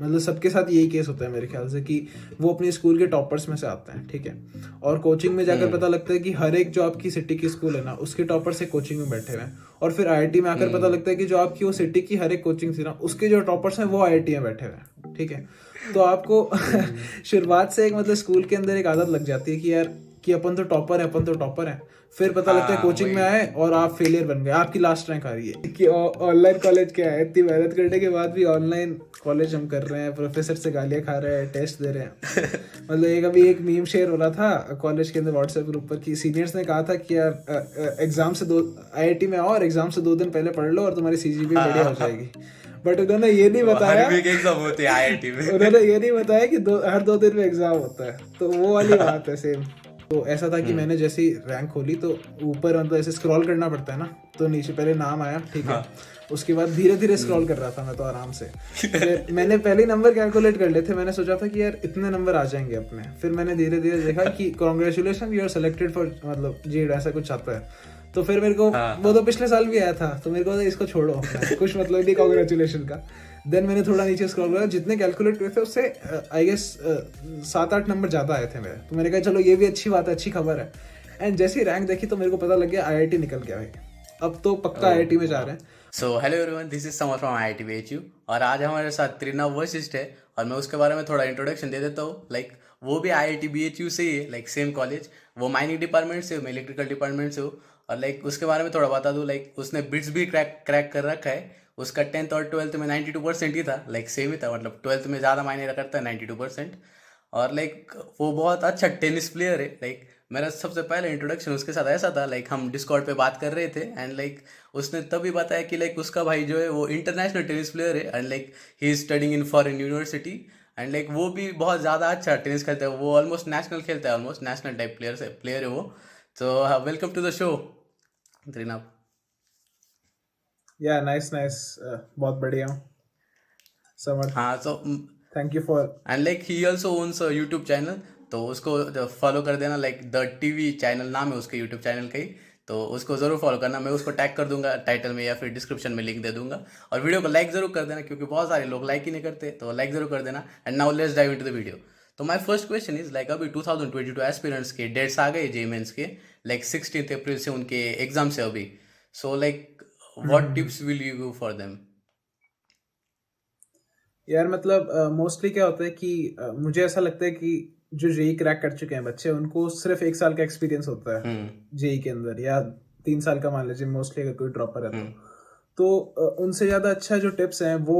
मतलब सबके साथ यही केस होता है मेरे ख्याल से कि वो अपने स्कूल के टॉपर्स में से आते हैं, ठीक है, और कोचिंग में जाकर पता लगता है कि हर एक जो आपकी सिटी की स्कूल है ना उसके टॉपर से कोचिंग में बैठे हुए हैं, और फिर आईआईटी में आकर पता लगता है कि जो आपकी वो सिटी की हर एक कोचिंग थी ना उसके जो टॉपर्स हैं वो आईआईटी में बैठे हुए हैं, ठीक है। तो आपको शुरुआत से एक मतलब स्कूल के अंदर एक आदत लग जाती है कि यार कि अपन तो टॉपर है, अपन तो टॉपर है। फिर पता लगता है कोचिंग में आए और आप फेलियर बन गए, आपकी लास्ट रैंक आ रही है कि ऑनलाइन कॉलेज क्या है, इतनी मेहनत करने के बाद भी ऑनलाइन कॉलेज हम कर रहे हैं, प्रोफेसर से गालियां खा रहे हैं, टेस्ट दे रहे हैं। मतलब एक अभी एक मीम शेयर हो रहा था कॉलेज के अंदर व्हाट्सएप ग्रुप पर कि सीनियर्स ने कहा था कि यार एग्जाम से आईआईटी में आओ और एग्जाम से 2 दिन पहले पढ़ लो और तुम्हारी सीजीपीए बढ़िया हो जाएगी। बट उन्होंने ये नहीं बताया, एग्जाम होते हैं आईआईटी में। उन्होंने ये नहीं बताया कि हर 2 दिन में एग्जाम होता है। तो वो वाली बात है सेम। तो ऐसा था कि मैंने जैसे ही रैंक खोली तो ऊपर मतलब ऐसे स्क्रॉल करना पड़ता है ना, तो नीचे पहले नाम आया, ठीक है, उसके बाद धीरे धीरे स्क्रॉल कर रहा था मैं तो आराम से। फिर मैंने पहले नंबर कैलकुलेट कर लिए थे, मैंने सोचा था कि यार इतने नंबर आ जाएंगे अपने। फिर मैंने धीरे धीरे देखा कि congratulation you are selected for मतलब जीएड ऐसा कुछ आता है। तो फिर मेरे को वो तो पिछले साल भी आया था, तो मेरे को इसको छोड़ो, कुछ मतलब नहीं कांग्रेचुलेशन का। देन मैंने थोड़ा नीचे स्क्रॉल किया, जितने कैलकुलेट हुए थे उससे आई गेस 7-8 नंबर ज़्यादा आए थे मेरे। तो मैंने कहा चलो ये भी अच्छी बात है, अच्छी खबर है। एंड जैसे ही रैंक देखी तो मेरे को पता लग गया आईआईटी निकल गया भाई, अब तो पक्का आईआईटी में जा रहे हैं। So hello everyone, this is summer from IIT BHU और आज हमारे साथ त्रिनाव वशिष्ठ है और मैं उसके बारे में थोड़ा इंट्रोडक्शन दे देता हूँ। लाइक वो भी आईआईटी बीएचयू से ही है, लाइक सेम कॉलेज। वो माइनिंग डिपार्टमेंट से हूँ, मैं इलेक्ट्रिकल डिपार्टमेंट से हूँ। और लाइक उसके बारे में थोड़ा बता दूँ, लाइक उसने बिट्स भी क्रैक कर रखा है। उसका 10th और 12th में 92% ही था, लाइक सेम ही था। मतलब 12th में ज़्यादा मायने करता है 92%। और लाइक वो बहुत अच्छा टेनिस प्लेयर है। लाइक मेरा सबसे पहले इंट्रोडक्शन उसके साथ ऐसा था, लाइक हम डिस्कॉर्ड पे बात कर रहे थे एंड लाइक उसने तभी बताया कि लाइक उसका भाई जो है वो इंटरनेशनल टेनिस प्लेयर है and like he is studying in foreign university. And like वो भी बहुत ज़्यादा अच्छा टेनिस खेलता है, वो ऑलमोस्ट नेशनल खेलता है, ऑलमोस्ट नेशनल टाइप प्लेयर है वो। तो welcome to the show Trinabh. Yeah nice nice, बहुत बढ़िया हूँ समर, हाँ तो thank you for. And like he also owns YouTube channel, तो उसको फॉलो कर देना। लाइक द टीवी चैनल नाम है उसके यूट्यूब चैनल का ही, तो उसको ज़रूर फॉलो करना। मैं उसको टैग कर दूंगा टाइटल में या फिर डिस्क्रिप्शन में लिंक दे दूंगा। और वीडियो को लाइक ज़रूर कर देना क्योंकि बहुत सारे लोग लाइक ही नहीं करते, तो लाइक ज़रूर कर देना। And now let's dive into the video. तो my first question is like अभी 2022 एस्पिरेंट्स के डेट्स आ गए जेई मेंस के, लाइक 16 अप्रैल से उनके एग्जाम्स है अभी। So like what tips will you give for them? यार मतलब मोस्टली क्या होता है कि मुझे ऐसा लगता है कि जो जेई क्रैक कर चुके हैं बच्चे उनको सिर्फ 1 साल का एक्सपीरियंस होता है जेई के अंदर, या 3 साल का मान लीजिए मोस्टली अगर कोई ड्रॉपर है तो उनसे ज़्यादा अच्छा जो टिप्स हैं वो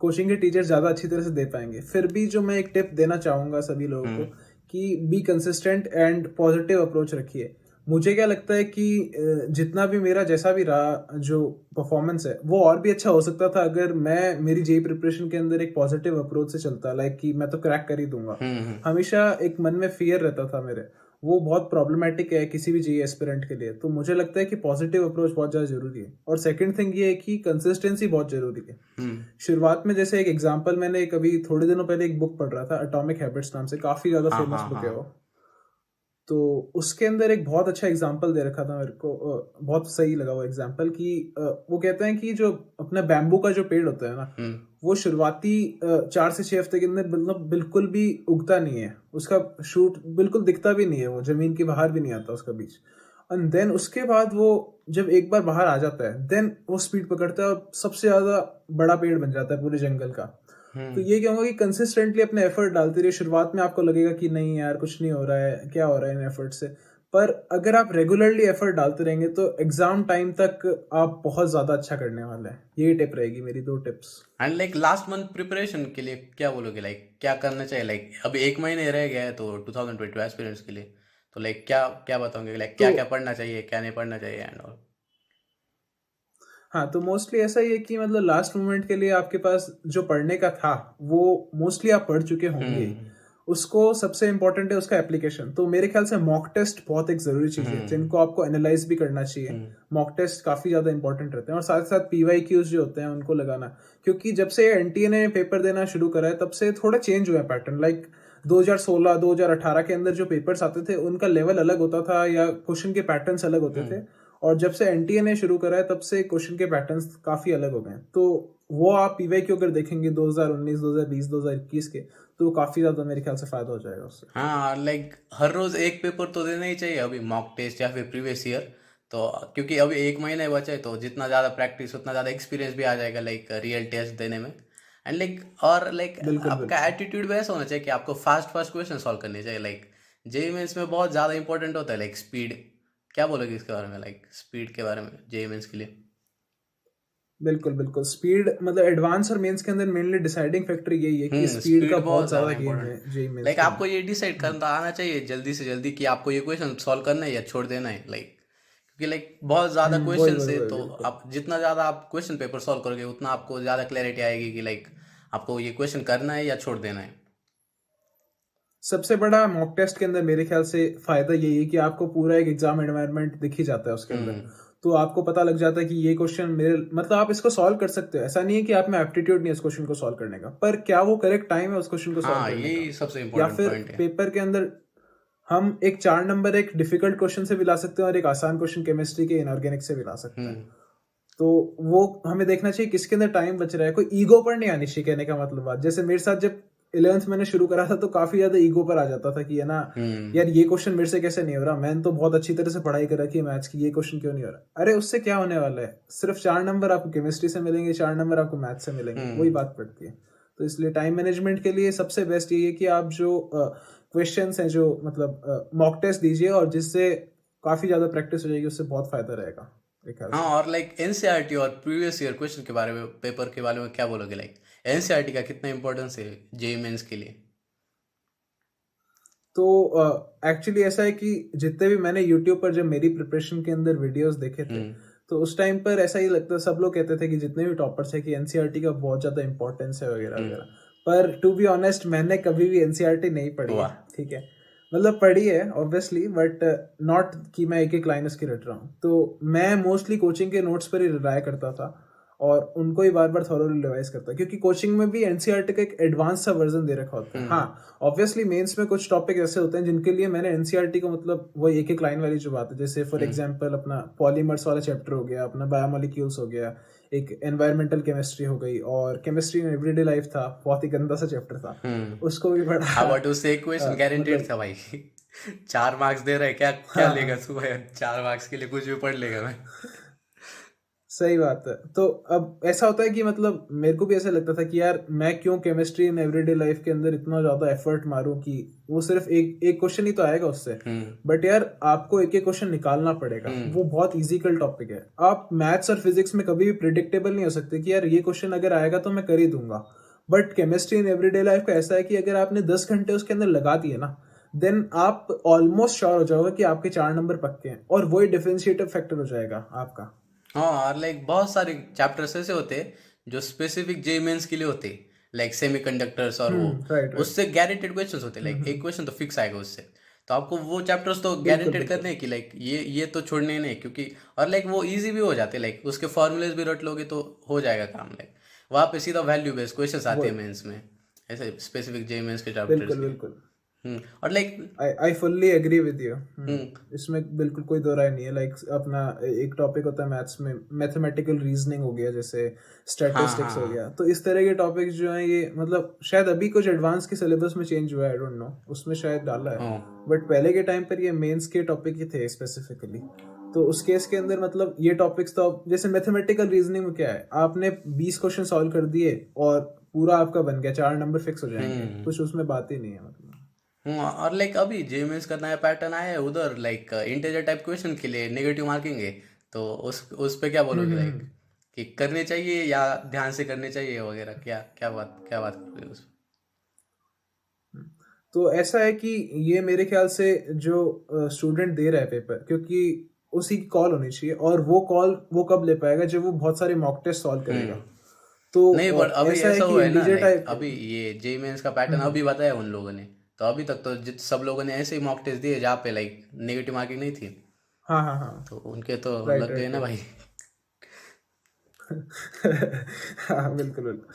कोचिंग के टीचर ज़्यादा अच्छी तरह से दे पाएंगे। फिर भी जो मैं एक टिप देना चाहूँगा सभी लोगों को कि be consistent and positive approach रखिए। मुझे क्या लगता है कि जितना भी मेरा जैसा भी रहा जो परफॉर्मेंस है वो और भी अच्छा हो सकता था अगर मैं मेरी जेई प्रिपरेशन के अंदर एक पॉजिटिव अप्रोच से चलता, लाइक कि मैं तो क्रैक कर ही दूंगा। हमेशा एक मन में फियर रहता था मेरे, वो बहुत प्रॉब्लमेटिक है किसी भी जेई एस्पिरेंट के लिए। तो मुझे लगता है कि पॉजिटिव अप्रोच बहुत ज़्यादा जरूरी है। और सेकंड थिंग ये है कि कंसिस्टेंसी बहुत जरूरी है। शुरुआत में जैसे एक एग्जांपल, मैंने कभी थोड़े दिनों पहले एक बुक पढ़ रहा था एटॉमिक हैबिट्स नाम से, काफ़ी ज़्यादा फेमस बुक है वो। तो उसके अंदर एक बहुत अच्छा एग्जाम्पल दे रखा था मेरे को, बहुत सही लगा वो एग्जाम्पल कि वो कहते हैं कि जो अपना बैम्बू का जो पेड़ होता है ना वो शुरुआती 4 से 6 हफ्ते के अंदर मतलब बिल्कुल भी उगता नहीं है, उसका शूट बिल्कुल दिखता भी नहीं है, वो जमीन के बाहर भी नहीं आता उसका बीज। एंड देन उसके बाद वो जब एक बार बाहर आ जाता है देन वो स्पीड पकड़ता है और सबसे ज्यादा बड़ा पेड़ बन जाता है पूरे जंगल का। तो ये क्या होगा कि कंसिस्टेंटली अपने एफर्ट डालते रहिए। शुरुआत में आपको लगेगा कि नहीं यार कुछ नहीं हो रहा है, क्या हो रहा है इन एफर्ट से, पर अगर आप रेगुलरली एफर्ट डालते रहेंगे तो एग्जाम टाइम तक आप बहुत ज्यादा अच्छा करने वाले हैं। ये टिप रहेगी मेरी, 2 tips. And like last month preparation के लिए क्या बोलोगे? लाइक क्या करना चाहिए? लाइक अभी 1 महीने रह गया है तो 2022 एस्पिरेंट्स के लिए, तो लाइक क्या क्या बताओगे? लाइक क्या तो क्या पढ़ना चाहिए, क्या नहीं पढ़ना चाहिए एंड ऑल? हाँ, तो मोस्टली ऐसा ही है कि मतलब लास्ट मोमेंट के लिए आपके पास जो पढ़ने का था वो मोस्टली आप पढ़ चुके होंगे ही। उसको सबसे इम्पोर्टेंट है उसका एप्लीकेशन। तो मेरे ख्याल से मॉक टेस्ट बहुत एक जरूरी चीज है जिनको आपको एनालाइज भी करना चाहिए। मॉक टेस्ट काफी ज्यादा इंपॉर्टेंट रहते हैं और साथ साथ पीवाईक्यूज जो होते हैं उनको लगाना, क्योंकि जब से एनटीए ने पेपर देना शुरू करा है तब से थोड़ा चेंज हुआ है पैटर्न। लाइक 2016 2018 के अंदर जो पेपर्स आते थे उनका लेवल अलग होता था या क्वेश्चन के पैटर्न्स अलग होते थे, और जब से एनटीए ने शुरू करा है तब से क्वेश्चन के पैटर्न्स काफी अलग हो गए हैं। तो वो आप पीवाईक्यू अगर देखेंगे 2019, 2020, 2021 के, तो काफ़ी ज़्यादा मेरे ख्याल से फ़ायदा हो जाएगा उससे। हाँ लाइक हर रोज एक पेपर तो देना ही चाहिए अभी मॉक टेस्ट या फिर प्रीवियस ईयर। तो क्योंकि अभी एक महीना ही बचा है तो जितना ज़्यादा प्रैक्टिस उतना ज़्यादा एक्सपीरियंस भी आ जाएगा लाइक रियल टेस्ट देने में। एंड लाइक और लाइक बिल्कुल, आपका बिल्कुल। एटीट्यूड भी ऐसा होना चाहिए कि आपको फास्ट फास्ट क्वेश्चन सॉल्व करने चाहिए। लाइक जेई मेंस में बहुत ज़्यादा इंपॉर्टेंट होता है लाइक स्पीड। क्या बोलोगे इसके बारे में, लाइक स्पीड के बारे में जेई मेंस के लिए? बिल्कुल, बिल्कुल। स्पीड मतलब एडवांस और मेंस के अंदर मेनली डिसाइडिंग फैक्टर यही है कि स्पीड का स्पीड बहुत बहुत ज़्यादा ज़्यादा गेम इंपॉर्टेंट। है जेईई मेंस लाइक के आपको अंदर। ये डिसाइड हुँ। करना आना चाहिए जल्दी से जल्दी कि आपको ये क्वेश्चन सॉल्व करना है या छोड़ देना है। लाइक क्योंकि लाइक बहुत ज़्यादा वही, क्वेश्चन वही, है वही, तो बिल्कुल। आप जितना ज़्यादा आप क्वेश्चन पेपर सॉल्व करोगे उतना आपको ज़्यादा क्लैरिटी आएगी कि लाइक आपको ये क्वेश्चन करना है या छोड़ देना है। सबसे बड़ा मॉक टेस्ट के अंदर मेरे ख्याल से फ़ायदा यही है कि आपको पूरा एक एग्ज़ाम एनवायरनमेंट दिख ही जाता है उसके अंदर। हम्म। तो आपको पता लग जाता है कि ये क्वेश्चन मेरे मतलब आप इसको सॉल्व कर सकते हो। ऐसा नहीं है कि आप में एप्टीट्यूड नहीं है इस क्वेश्चन को सॉल्व करने का, पर क्या वो करेक्ट टाइम है उस क्वेश्चन को सॉल्व हाँ करने का? यही सबसे या इम्पोर्टेंट फिर पॉइंट है। पेपर के अंदर हम एक 4 नंबर एक डिफिकल्ट क्वेश्चन से भी ला सकते हैं और एक आसान क्वेश्चन केमिस्ट्री के इनऑर्गेनिक से भी ला सकते हैं। हम्म। तो वो हमें देखना चाहिए किसके अंदर टाइम बच रहा है। कोई ईगो पर नहीं आनी चाहिए, कहने का मतलब बात। जैसे मेरे साथ जब 11th मैंने शुरू करा था तो काफ़ी ज़्यादा ईगो पर आ जाता था कि है ना, हम्म। यार ये क्वेश्चन मेरे से कैसे नहीं हो रहा? मैंने तो बहुत अच्छी तरह से पढ़ाई कर रखी है मैथ्स की, ये क्वेश्चन क्यों नहीं हो रहा? अरे उससे क्या होने वाला है? सिर्फ 4 नंबर आपको केमिस्ट्री से मिलेंगे, 4 नंबर आपको मैथ्स से मिलेंगे, वही हम्म। बात पड़ती है। तो इसलिए टाइम मैनेजमेंट के लिए सबसे बेस्ट यही है कि आप जो क्वेश्चंस हैं जो मतलब मॉक टेस्ट दीजिए और जिससे काफ़ी ज़्यादा प्रैक्टिस हो जाएगी, उससे बहुत फ़ायदा रहेगा मेरे ख्याल हाँ से। और लाइक एनसीईआरटी और प्रीवियस ईयर क्वेश्चन के बारे में, पेपर के बारे में क्या बोलोगे? लाइक एनसीईआरटी का कितना इंपॉर्टेंस है जेई मेंस के लिए? तो एक्चुअली ऐसा है कि जितने भी मैंने यूट्यूब पर जब मेरी प्रिपरेशन के अंदर वीडियोस देखे थे, हम्म। तो उस टाइम पर ऐसा ही लगता, सब लोग कहते थे कि जितने भी टॉपर्स हैं कि एनसीईआरटी का बहुत ज़्यादा इंपॉर्टेंस है वगैरह हम्म। वगैरह। पर टू बी ऑनेस्ट मैंने कभी भी एनसीईआरटी नहीं पढ़ी है, वाह। ठीक है। मतलब पढ़ी है ऑब्वियसली, बट नॉट कि मैं एक एक लाइन उसकी रट रहा हूँ। तो मैं मोस्टली कोचिंग के नोट्स पर ही रिलाय करता था और उनको ही बार बार थॉरोली रिवाइज करता, क्योंकि कोचिंग में भी एनसीईआरटी का एक एडवांस सा वर्जन दे रखा होता है। हाँ, ऑब्वियसली मेंस में कुछ टॉपिक ऐसे होते हैं जिनके लिए मैंने एनसीईआरटी को मतलब वो एक एक लाइन वाली जो बात है, जैसे फॉर एग्जांपल अपना पॉलीमर्स वाला चैप्टर हो गया, अपना बायोमोलिक्यूल्स हो गया, एक एनवायरमेंटल केमिस्ट्री हो गई, और केमिस्ट्री इन एवरीडे लाइफ था, बहुत ही गंदा सा चैप्टर था, उसको भी हाँ पढ़ा। बट उससे एक क्वेश्चन गारंटेड मतलब था भाई। 4 मार्क्स दे रहे हैं, क्या क्या हाँ, लेगा हाँ। सुबह 4 मार्क्स के लिए कुछ भी पढ़ लेगा मैं। सही बात है। तो अब ऐसा होता है कि मतलब मेरे को भी ऐसा लगता था कि यार मैं क्यों केमिस्ट्री इन एवरीडे लाइफ के अंदर इतना ज़्यादा एफर्ट मारूं कि वो सिर्फ एक एक क्वेश्चन ही तो आएगा उससे। हम्म। बट यार आपको एक एक क्वेश्चन निकालना पड़ेगा, हम्म। वो बहुत इजिकल टॉपिक है। आप मैथ्स और फिजिक्स में कभी भी प्रिडिक्टेबल नहीं हो सकते कि यार ये क्वेश्चन अगर आएगा तो मैं कर ही दूंगा। But chemistry in everyday life का ऐसा है कि अगर आपने 10 घंटे उसके अंदर लगा दिए ना, देन आप ऑलमोस्ट श्योर हो जाओगे कि आपके 4 नंबर पक्के हैं, और वही डिफरेंशिएटिव फैक्टर हो जाएगा आपका। हाँ और लाइक बहुत सारे चैप्टर्स ऐसे होते हैं जो स्पेसिफिक जेई मेंस के लिए होते हैं, लाइक सेमीकंडक्टर्स और वो राइट, राइट। उससे गारंटेड क्वेश्चंस होते हैं। हम्म, लाइक एक क्वेश्चन तो फिक्स आएगा उससे। तो आपको वो चैप्टर्स तो बिल्कुल, गारंटेड बिल्कुल। करने हैं कि लाइक ये तो छोड़ने ही नहीं, क्योंकि और लाइक वो इजी भी हो जाते हैं। लाइक उसके फॉर्मूलेज भी रट लोगे तो हो जाएगा काम। लाइक वहाँ पे सीधा वैल्यू बेस्ड क्वेश्चंस आते वो हैं मेंस में, ऐसे स्पेसिफिक जेई मेंस के चैप्टर्स बिल्कुल, के लिए। बिल्कुल। और like I fully agree with you. Hmm. इसमें बिल्कुल कोई दो राय नहीं है। लाइक अपना एक टॉपिक होता है मैथ्स में, मैथमेटिकल रीजनिंग हो गया, जैसे हाँ स्टैटिस्टिक्स हो हाँ गया, तो इस तरह के टॉपिक्स जो हैं ये मतलब शायद अभी कुछ एडवांस के सिलेबस में चेंज हुआ है, आई डोंट नो, उसमें शायद डाला है। हाँ। बट पहले के टाइम पर ये मेंस के टॉपिक ही थे स्पेसिफिकली। तो उस केस के अंदर मतलब ये टॉपिक्स तो जैसे मैथमेटिकल रीजनिंग में क्या है, आपने 20 क्वेश्चन सॉल्व कर दिए और पूरा आपका बन गया, 4 नंबर फिक्स हो जाएंगे, हम्म। कुछ उसमें बात ही नहीं है मतलब। और लाइक अभी जेमेंस का नया पैटर्न आया है उधर, लाइक इंटीजर टाइप क्वेश्चन के लिए नेगेटिव मार्किंग है। तो उस पे क्या बोलोगे? लाइक हम्म। कि करने चाहिए या ध्यान से करने चाहिए वगैरह, क्या क्या बात करोगे उस तो ऐसा है कि ये मेरे ख्याल से जो स्टूडेंट दे रहा है पेपर, क्योंकि उसी की कॉल होनी चाहिए, और वो कॉल वो कब ले पाएगा जब वो बहुत सारे मॉक टेस्ट सॉल्व पे? करेगा। तो नहीं बट अभी ऐसा है ऐसा कि हुआ है ना, इंटीजर लाइक टाइप। अभी ये जेमेंस का पैटर्न हम्म। अभी बताया उन लोगों ने। तो अभी तक तो जित सब लोगों ने ऐसे ही मॉक टेस्ट दिए जहाँ पे लाइक नेगेटिव मार्किंग नहीं थी। हाँ, हाँ, हाँ। तो उनके तो राइट, लग गए राइट, ना राइट। भाई। हाँ, बिल्कुल, बिल्कुल।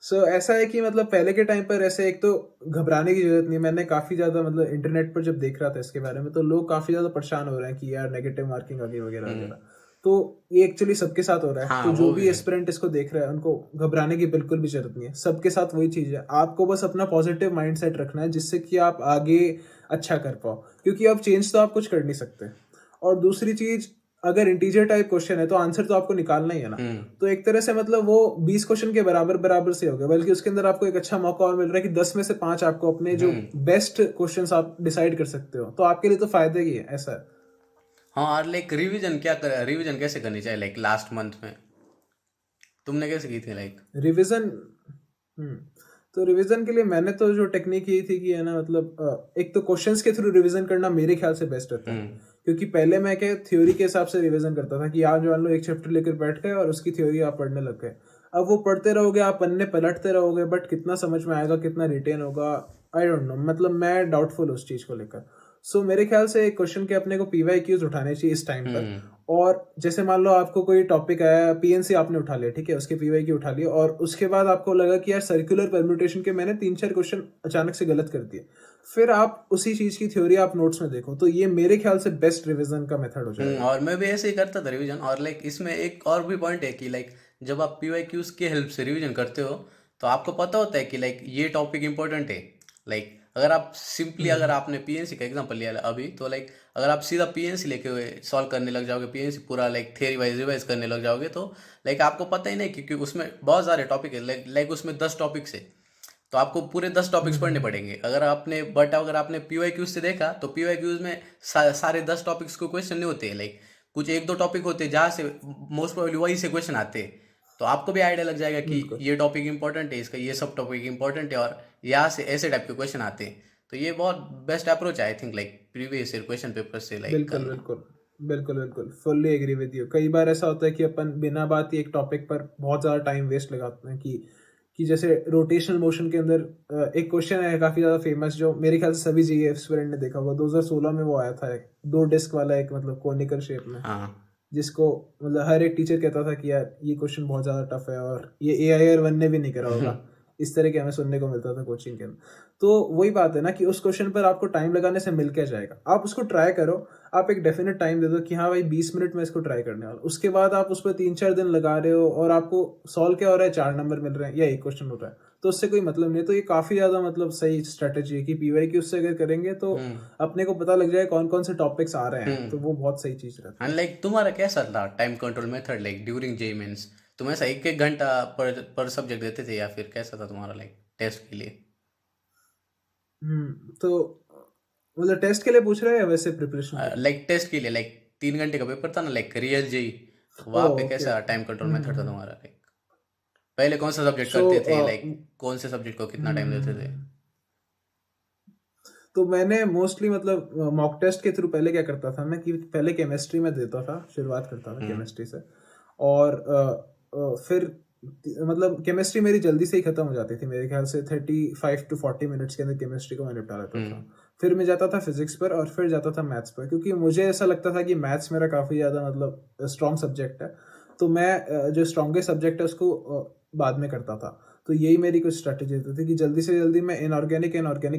सो ऐसा है कि मतलब पहले के टाइम पर ऐसे एक तो घबराने की ज़रूरत नहीं है। मैंने काफ़ी ज़्यादा मतलब इंटरनेट पर जब देख रहा था इसके बारे में, तो लोग काफ़ी ज़्यादा परेशान हो रहे हैं कि यार नेगेटिव मार्किंग आ गई वगैरह, हम्म। वगैरह। तो ये एक्चुअली सबके साथ हो रहा है। हाँ, तो वो जो भी भी है। एस्पिरेंट इसको देख रहा है उनको घबराने की बिल्कुल भी जरूरत नहीं है। सबके साथ वही चीज़ है। आपको बस अपना पॉजिटिव माइंडसेट रखना है जिससे कि आप आगे अच्छा कर पाओ, क्योंकि अब चेंज तो आप कुछ कर नहीं सकते। और दूसरी चीज़, अगर इंटीजर टाइप क्वेश्चन है तो आंसर तो आपको निकालना ही है ना। तो एक तरह से मतलब वो 20 क्वेश्चन के बराबर बराबर से हो गया, बल्कि उसके अंदर आपको एक अच्छा मौका और मिल रहा है कि 10 में से 5 आपको अपने जो बेस्ट क्वेश्चंस आप डिसाइड कर सकते हो, तो आपके लिए तो फायदे ही है। ऐसा है। हाँ, और लाइक रिवीजन कैसे करनी चाहिए लाइक लास्ट मंथ में तुमने कैसे की थी लाइक? रिवीजन। हम्म तो रिवीजन के लिए मैंने तो जो टेक्निक ये थी कि है ना, मतलब एक तो क्वेश्चंस के थ्रू रिवीजन करना मेरे ख्याल से बेस्ट रहता है। क्योंकि पहले मैं क्या थ्योरी के हिसाब से रिवीजन करता था कि आज मान लो एक चैप्टर लेकर बैठ गए और उसकी थ्योरी आप पढ़ने लग गए। अब वो पढ़ते रहोगे, आप पन्ने पलटते रहोगे, बट कितना समझ में आएगा, कितना रिटेन होगा, आई डोंट नो। मतलब मैं डाउटफुल उस चीज को लेकर। सो मेरे ख्याल से एक क्वेश्चन के अपने को PYQs उठाने चाहिए इस टाइम पर। और जैसे मान लो आपको कोई टॉपिक आया, PNC आपने उठा लिया, ठीक है, उसके PYQ उठा लिया, और उसके बाद आपको लगा कि यार सर्कुलर परम्यूटेशन के मैंने 3-4 क्वेश्चन अचानक से गलत कर दिए, फिर आप उसी चीज की थ्योरी आप नोट्स में देखो। तो ये मेरे ख्याल से बेस्ट रिवीजन का मेथड हो जाएगा। और मैं भी ऐसे ही करता था रिवीजन। और लाइक इसमें एक और भी पॉइंट है कि लाइक जब आप PYQs की हेल्प से रिवीजन करते हो तो आपको पता होता है कि लाइक ये टॉपिक इंपॉर्टेंट है। लाइक अगर आप सिंपली अगर आपने PNC का एग्जांपल लिया अभी, तो लाइक अगर आप सीधा PNC लेके हुए सॉल्व करने लग जाओगे, PNC पूरा लाइक थ्योरी वाइज रिवाइज करने लग जाओगे, तो लाइक आपको पता ही नहीं, क्योंकि उसमें बहुत सारे टॉपिक है। लाइक उसमें 10 टॉपिक्स है, तो आपको पूरे 10 टॉपिक्स पढ़ने पड़ेंगे। अगर आपने PYQs से देखा तो PYQs में सारे 10 टॉपिक्स को क्वेश्चन नहीं होते। लाइक कुछ 1-2 टॉपिक होते हैं जहाँ से मोस्ट प्रोबेबली वही से क्वेश्चन आते हैं। तो आपको भी आइडिया लग जाएगा कि बिल्कुल ये टॉपिक इंपॉर्टेंट है, इसका ये सब टॉपिक इंपॉर्टेंट है, और यहाँ से ऐसे टाइप के क्वेश्चन आते हैं। तो ये बहुत बेस्ट अप्रोच है I think, like previous year question paper से लाइक बिल्कुल करना। बिल्कुल बिल्कुल बिल्कुल फुल्ली एग्री विद यू। कई बार ऐसा होता है कि अपन बिना बात ही एक टॉपिक पर बहुत ज़्यादा टाइम वेस्ट लगाते हैं कि जैसे रोटेशनल मोशन के अंदर एक क्वेश्चन है काफ़ी ज़्यादा फेमस, जो मेरे ख्याल से सभी GE एस्पिरेंट ने देखा होगा। 2016 में वो आया था, एक 2 डिस्क वाला, एक मतलब कोनिकल शेप में, हाँ। जिसको मतलब हर एक टीचर कहता था कि यार ये क्वेश्चन बहुत ज़्यादा टफ है, और ये AIR 1 ने भी नहीं करा होगा। इस तरह के हमें सुनने को मिलता था कोचिंग के अंदर। तो वही बात है ना कि उस क्वेश्चन पर आपको टाइम लगाने से मिल क्या जाएगा। आप उसको ट्राई करो, आप एक डेफिनेट टाइम दे दो कि हाँ भाई 20 मिनट में इसको ट्राई करने वाला। उसके बाद आप उस पर 3-4 दिन लगा रहे हो और आपको सॉल्व क्या हो रहा है, 4 नंबर मिल रहे हैं या एक क्वेश्चन हो रहा है, तो उससे कोई मतलब नहीं है। तो ये काफ़ी ज़्यादा मतलब सही स्ट्रेटेजी है कि PYQ उससे अगर करेंगे तो अपने को पता लग जाए कौन कौन से टॉपिक्स आ रहे हैं, तो वो बहुत सही चीज़ रहती है। एंड लाइक तुम्हारा कैसा था time control method like during JEE mains? तुम ऐसा 1-1 घंटा पर सब्जेक्ट देते थे, या फिर कैसा था तुम्हारा लाइक टेस्ट के लिए? तो मतलब टेस्ट के लिए पूछ रहे हैं या वैसे प्रिपरेशन के लिए? लाइक टेस्ट के लिए, लाइक 3 घंटे का पेपर था ना, लाइक रियल JEE, ओह वहाँ पे ओके कैसा ओके। टाइम कंट्रोल मेथड था तुम्हारा? लाइक पहले कौन सा सब्जेक्ट सो करते थे, लाइक कौन से सब्जेक्ट को कितना टाइम देते थे? तो मैंने मोस्टली मतलब मॉक टेस्ट के थ्रू पहले क्या करता था मैं कि पहले केमिस्ट्री में देता था, शुरुआत करता था केमिस्ट्री से। और फिर मतलब केमिस्ट्री मेरी जल्दी से ही खत्म हो जाती थी, मेरे ख्याल से 35 to 40 मिनट्स के अंदर केमिस्ट्री को मैं निपटा लेता था। फिर मैं जाता था फिजिक्स पर और फिर जाता था मैथ्स पर, क्योंकि मुझे ऐसा लगता था कि मैथ्स मेरा काफ़ी ज़्यादा मतलब स्ट्रॉन्ग सब्जेक्ट है। तो मैं जो स्ट्रॉन्गेस्ट सब्जेक्ट है उसको बाद में करता था। तो यही मेरी कुछ स्ट्रैटेजी होती थी कि जल्दी से जल्दी मैं इनऑर्गेनिक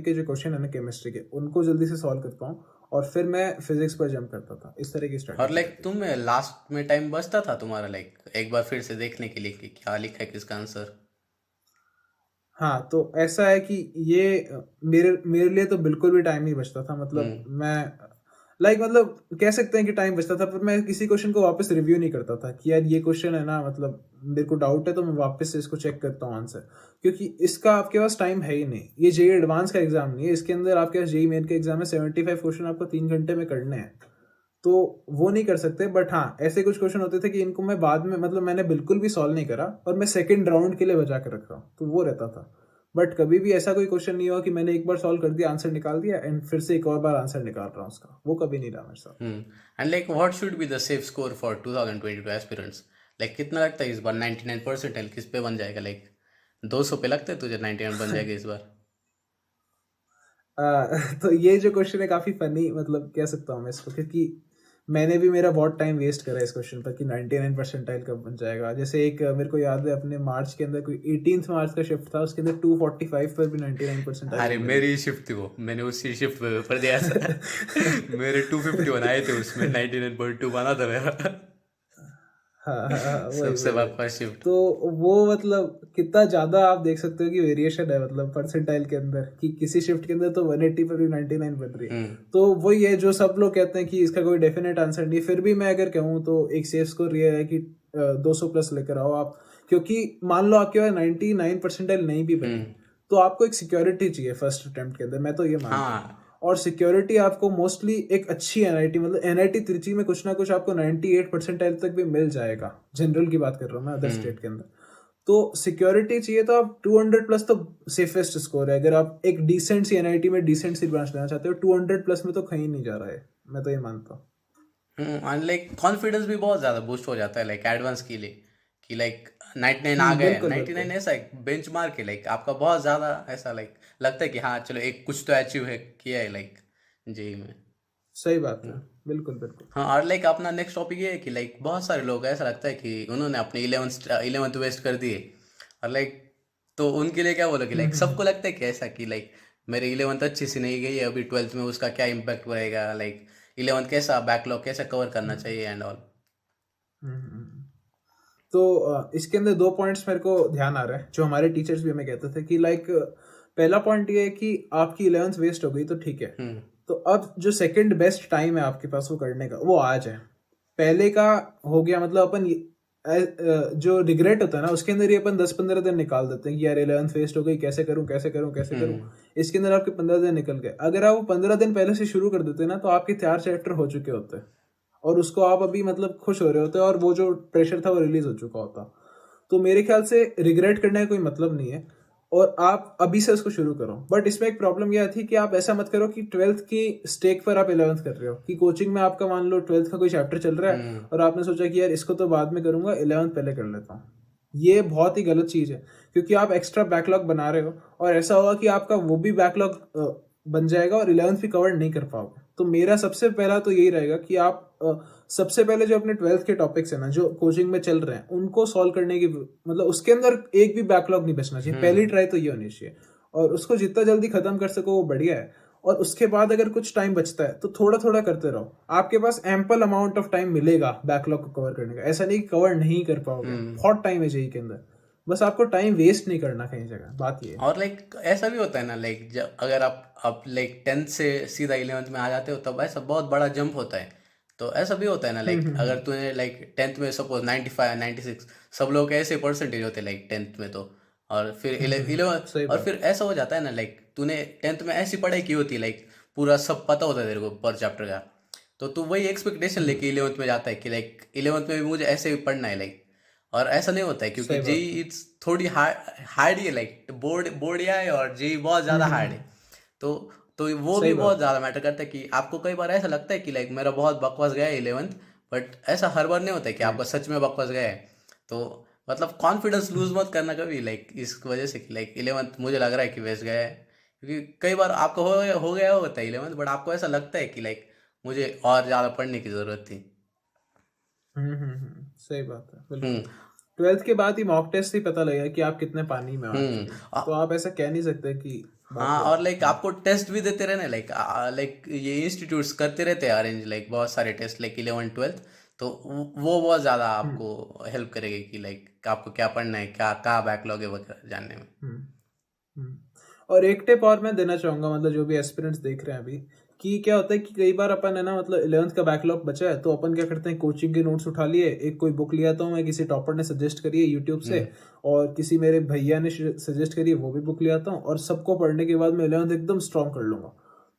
के जो क्वेश्चन है ना केमिस्ट्री के, उनको जल्दी से सॉल्व कर पाऊँ, और फिर मैं फिजिक्स पर जंप करता था। इस तरह की और स्ट्रैटेजी लाइक रहती थी। तुम्हें लास्ट में टाइम बचता था तुम्हारा लाइक एक बार फिर से देखने के लिए कि क्या लिखा है किसका आंसर? हाँ, तो ऐसा है कि ये मेरे मेरे लिए तो बिल्कुल भी टाइम नहीं बचता था। मतलब मैं मतलब कह सकते हैं कि टाइम बचता था, पर मैं किसी क्वेश्चन को वापस रिव्यू नहीं करता था कि यार ये क्वेश्चन है ना, मतलब मेरे को डाउट है तो मैं वापस से इसको चेक करता हूँ आंसर, क्योंकि इसका आपके पास टाइम है ही नहीं। ये JEE एडवांस का एग्जाम नहीं है, इसके अंदर आपके पास JEE मेन का एग्जाम है, 75 क्वेश्चन आपको 3 घंटे में करने हैं, तो वो नहीं कर सकते। बट हाँ, ऐसे कुछ क्वेश्चन होते थे कि इनको मैं बाद में मतलब मैंने बिल्कुल भी सॉल्व नहीं करा और मैं सेकंड राउंड के लिए बचा कर रख रहा हूँ, तो वो रहता था। बट कभी भी ऐसा कोई क्वेश्चन नहीं हुआ कि मैंने एक बार सॉल्व कर दिया, आंसर निकाल दिया एंड फिर से एक और बार आंसर निकाल रहा हूँ उसका, वो कभी नहीं रहा मेरे साथ। And like what should be the safe score for 2022 aspirants? Like कितना लगता है इस बार 99% किस पे बन जाएगा? लाइक 200 पे लगता है तुझे 99 बन जाएगा इस बार? तो ये जो क्वेश्चन है काफी फनी, मतलब कह सकता हूँ मैं इसको, क्योंकि मैंने भी मेरा बहुत टाइम वेस्ट करा इस क्वेश्चन पर कि 99 परसेंटाइल कब बन जाएगा। जैसे एक मेरे को याद है अपने मार्च के अंदर कोई 18th मार्च का शिफ्ट था, उसके अंदर 245 पर भी 99 परसेंटाइल। अरे मेरी शिफ्ट थी वो, मैंने उसी शिफ्ट पर दिया था। मेरे 250 बनाए थे, उसमें 99.2 बना था मेरा। वही सबसे वही वही। बकवास शिफ्ट। तो वो मतलब कितना ज्यादा आप देख सकते हो कि वेरिएशन है मतलब परसेंटाइल के अंदर, कि किसी शिफ्ट के अंदर तो 180 पर भी 99 बन रही है। तो वही है जो सब लोग कहते हैं कि इसका कोई डेफिनेट आंसर नहीं है, फिर भी मैं अगर कहूँ तो एक सेफ स्कोर ये है कि 200 प्लस लेकर आओ आप, क्योंकि मान लो आपके पास 99 परसेंटाइल नहीं भी बनी तो आपको एक सिक्योरिटी चाहिए फर्स्ट अटेम्प्ट के अंदर, मैं तो ये मानता हूँ। हाँ। और सिक्योरिटी आपको मोस्टली एक अच्छी एनआईटी, मतलब एनआईटी त्रिची में कुछ ना कुछ आपको 98 परसेंटाइल तक भी मिल जाएगा, जनरल की बात कर रहा हूँ मैं, अदर स्टेट के अंदर। तो सिक्योरिटी चाहिए तो आप 200 प्लस तो सेफेस्ट स्कोर है, अगर आप एक डिसेंट सी एनआईटी में डिसेंट सी ब्रांच लेना चाहते हो 200 प्लस में तो कहीं नहीं जा रहा है, मैं तो ये मानता हूँ। एंड लाइक कॉन्फिडेंस भी बहुत ज़्यादा बूस्ट हो जाता है लाइक एडवांस के लिए, कि लाइक 99 आ गए, बिल्कुल 99 बिल्कुल। ऐसा एक बेंच मार्क है लाइक आपका बहुत ज़्यादा ऐसा लाइक लगता है कि हाँ चलो एक कुछ तो अचीव है किया है लाइक जेई में। सही बात है, बिल्कुल बिल्कुल। हाँ, और लाइक अपना नेक्स्ट टॉपिक ये है कि लाइक बहुत सारे लोग ऐसा लगता है कि उन्होंने अपने इलेवंथ वेस्ट कर दिए, और लाइक तो उनके लिए क्या बोलोगे, लाइक सबको लगता है कि ऐसा कि लाइक मेरी इलेवंथ अच्छी सी नहीं गई है, अभी 12th में उसका क्या इम्पैक्ट रहेगा, लाइक इलेवंथ कैसा बैकलॉग कैसे कवर करना चाहिए एंड ऑल। तो इसके अंदर दो पॉइंट्स मेरे को ध्यान आ रहे हैं जो हमारे टीचर्स भी हमें कहते थे कि लाइक पहला पॉइंट ये है कि आपकी 11th वेस्ट हो गई तो ठीक है, तो अब जो सेकंड बेस्ट टाइम है आपके पास वो करने का वो आज है। पहले का हो गया मतलब अपन जो रिग्रेट होता है ना उसके अंदर ये अपन 10-15 दिन निकाल देते हैं कि यार 11th वेस्ट हो गई, कैसे करूं कैसे करूं कैसे करूं। इसके अंदर आपके 15 दिन निकल गए, अगर आप वो 15 दिन पहले से शुरू कर देते ना तो आपके 4 चैप्टर हो चुके होते हैं और उसको आप अभी मतलब खुश हो रहे होते और वो जो प्रेशर था वो रिलीज हो चुका होता। तो मेरे ख्याल से रिग्रेट करने का कोई मतलब नहीं है और आप अभी से उसको शुरू करो। बट इसमें एक प्रॉब्लम यह थी कि आप ऐसा मत करो कि 12th की स्टेक पर आप 11th कर रहे हो, कि कोचिंग में आपका मान लो 12th का कोई चैप्टर चल रहा है और आपने सोचा कि यार इसको तो बाद में करूंगा, 11th पहले कर लेता हूँ। ये बहुत ही गलत चीज है क्योंकि आप एक्स्ट्रा बैकलॉग बना रहे हो और ऐसा होगा कि आपका वो भी बैकलॉग बन जाएगा और 11th भी कवर नहीं कर पाओगे। तो मेरा सबसे पहला तो यही रहेगा कि आप सबसे पहले जो अपने 12th के टॉपिक्स है ना जो कोचिंग में चल रहे हैं उनको सॉल्व करने की, मतलब उसके अंदर एक भी बैकलॉग नहीं बचना चाहिए, पहली ट्राई तो ये होनी चाहिए और उसको जितना जल्दी खत्म कर सको वो बढ़िया है। और उसके बाद अगर कुछ टाइम बचता है तो थोड़ा थोड़ा करते रहो, आपके पास एम्पल अमाउंट ऑफ टाइम मिलेगा बैकलॉग को कवर करने का। ऐसा नहीं कि कवर नहीं कर पाओगे, बहुत टाइम है जेई के अंदर, बस आपको टाइम वेस्ट नहीं करना कहीं जगह, बात ये है। और लाइक ऐसा भी होता है ना लाइक जब अगर आप लाइक 10th से सीधा 11th में आ जाते हो तब ऐसा बहुत बड़ा जंप होता है। तो ऐसा भी होता है ना लाइक अगर तूने लाइक 10th में सपोज 95 96, सब लोग ऐसे परसेंटेज होते हैं लाइक 10th में, तो और फिर 11th, सही और बात। फिर ऐसा हो जाता है ना लाइक तूने 10th में ऐसी पढ़ाई की होती है लाइक पूरा सब पता होता है तेरे को पर चैप्टर का, तो तू वही एक्सपेक्टेशन लेके 11th में जाता है कि लाइक 11th में भी मुझे ऐसे ही पढ़ना है लाइक। और ऐसा नहीं होता है क्योंकि सही जेई बात है। इट्स थोड़ी हार्ड ही है लाइक बोर्ड बोर्ड या है और जेई बहुत ज़्यादा हार्ड है। तो तो वो भी सही बहुत बात है। ज़्यादा मैटर करता है कि आपको कई बार ऐसा लगता है कि लाइक मेरा बहुत बकवास गया है 11th, बट ऐसा हर बार नहीं होता है कि आपका सच में बकवास गया है। तो मतलब कॉन्फिडेंस लूज मत करना कभी लाइक इस वजह से कि लाइक 11th मुझे लग रहा है कि वेस्ट गया है, क्योंकि कई बार आपको हो गया होता है 11th, बट आपको ऐसा लगता है कि लाइक मुझे और ज़्यादा पढ़ने की ज़रूरत थी। सही बात है बिल्कुल। हम्म 12th के बाद ही मॉक टेस्ट ही पता लगेगा कि आप कितने पानी में हो हम्म एक्चुअली, आ- तो आप ऐसा कह नहीं सकते कि बात हाँ, हुआ। और लाइक आपको टेस्ट भी देते रहने लाइक लाइक ये इंस्टीट्यूट्स करते रहते हैं अरेंज लाइक बहुत सारे टेस्ट लाइक 11th 12th, तो वो बहुत ज़्यादा हम्म आपको हेल्प करेगी कि लाइक आपको क्या पढ़ना है, क्या कहाँ बैकलॉग है वगैरह जानने में। हम्म हम्म। और एक टिप और मैं देना चाहूंगा, मतलब जो भी एस्पिरेंट्स देख रहे हैं अभी, कि क्या होता है कि कई बार अपन है ना मतलब 11th का बैकलॉग बचा है तो अपन क्या करते हैं, कोचिंग के नोट्स उठा लिए, एक कोई बुक लिया था मैं किसी टॉपर ने सजेस्ट करी है यूट्यूब से और किसी मेरे भैया ने सजेस्ट करी है वो भी बुक लिया था और सबको पढ़ने के बाद मैं 11th एकदम स्ट्रॉन्ग कर लूंगा।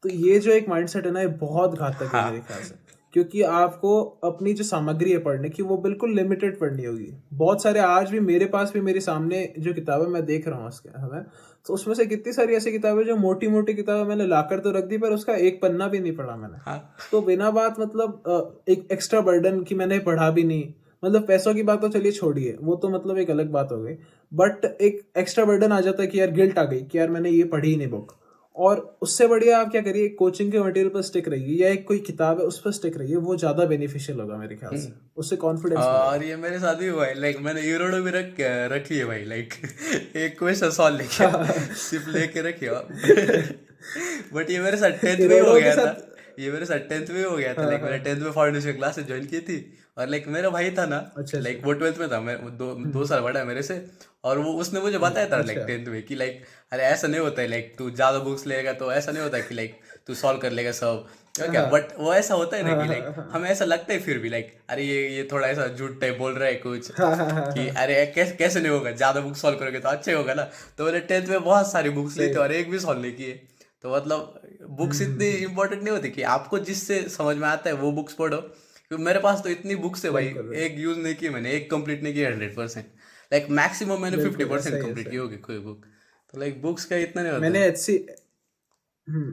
तो ये जो एक माइंडसेट है ना ये बहुत घातक है मेरे ख्याल से, क्योंकि आपको अपनी जो सामग्री है पढ़ने की वो बिल्कुल लिमिटेड पढ़नी होगी। बहुत सारे आज भी मेरे पास भी मेरे सामने जो किताबें मैं देख रहा हूँ उसके हमें, तो उसमें से कितनी सारी ऐसी किताबें जो मोटी मोटी किताबें मैंने लाकर तो रख दी पर उसका एक पन्ना भी नहीं पढ़ा मैंने। हाँ तो बिना बात मतलब एक एक्स्ट्रा बर्डन कि मैंने पढ़ा भी नहीं, मतलब पैसों की बात तो चलिए छोड़िए, वो तो मतलब एक अलग बात हो गई, बट एक एक्स्ट्रा बर्डन आ जाता है कि यार गिल्ट आ गई कि यार मैंने ये पढ़ी ही नहीं बुक। और उससे बढ़िया आप क्या करिए, कोचिंग के मटेरियल पर स्टिक रहिए या एक कोई किताब है उस पर स्टिक रहिए, वो ज्यादा बेनिफिशियल होगा मेरे ख्याल से, उससे कॉन्फिडेंस और बढ़ेगा। ये मेरे साथ भी हुआ है लाइक मैंने यूरोडो भी रखी है भाई लाइक एक क्वेश्चन सॉल्व लेके सिर्फ लेके रखी है बट ये मेरे साथ 10th में ही हो इरोडो के गया था। साथ ये मेरे साथ 10th में हो गया था। लाइक मैंने 10th में फाउंडेशन क्लासेस ज्वाइन की थी, और लाइक मेरा भाई था ना, अच्छा लाइक वो 12th में था, मैं वो दो साल बड़ा है मेरे से, और वो उसने मुझे बताया था लाइक अच्छा 10th में कि लाइक अरे ऐसा नहीं होता है, लाइक तू ज्यादा बुक्स लेगा तो ऐसा नहीं होता कि लाइक तू सॉल्व कर लेगा सब, क्या हाँ बट वो ऐसा होता है ना कि लाइक हाँ हमें ऐसा लगता है फिर भी लाइक अरे ये थोड़ा ऐसा झूठ टाइप बोल रहा है कुछ, हाँ हाँ हाँ कि हाँ, अरे कैसे कैसे नहीं होगा, ज्यादा बुक सॉल्व करोगे तो अच्छा ही होगा ना। तो मैंने 10th में बहुत सारी बुक्स ली सही थी और बात। एक भी सॉल्व नहीं किए। तो मतलब बुक्स इतनी हम्म। इंपॉर्टेंट नहीं होती कि आपको जिससे समझ में आता है वो बुक्स पढ़ो, क्योंकि मेरे पास तो इतनी बुक्स है भाई, बिल्कुल बिल्कुल एक यूज नहीं की मैंने, एक कंप्लीट नहीं किया 100%, लाइक मैक्सिमम मैंने फिफ्टी बिल्कुल, ऐसा परसेंट ही कंप्लीट ऐसा की ही। होगी कोई बुक। तो लाइक बुक्स का इतना नहीं होता मैंने है।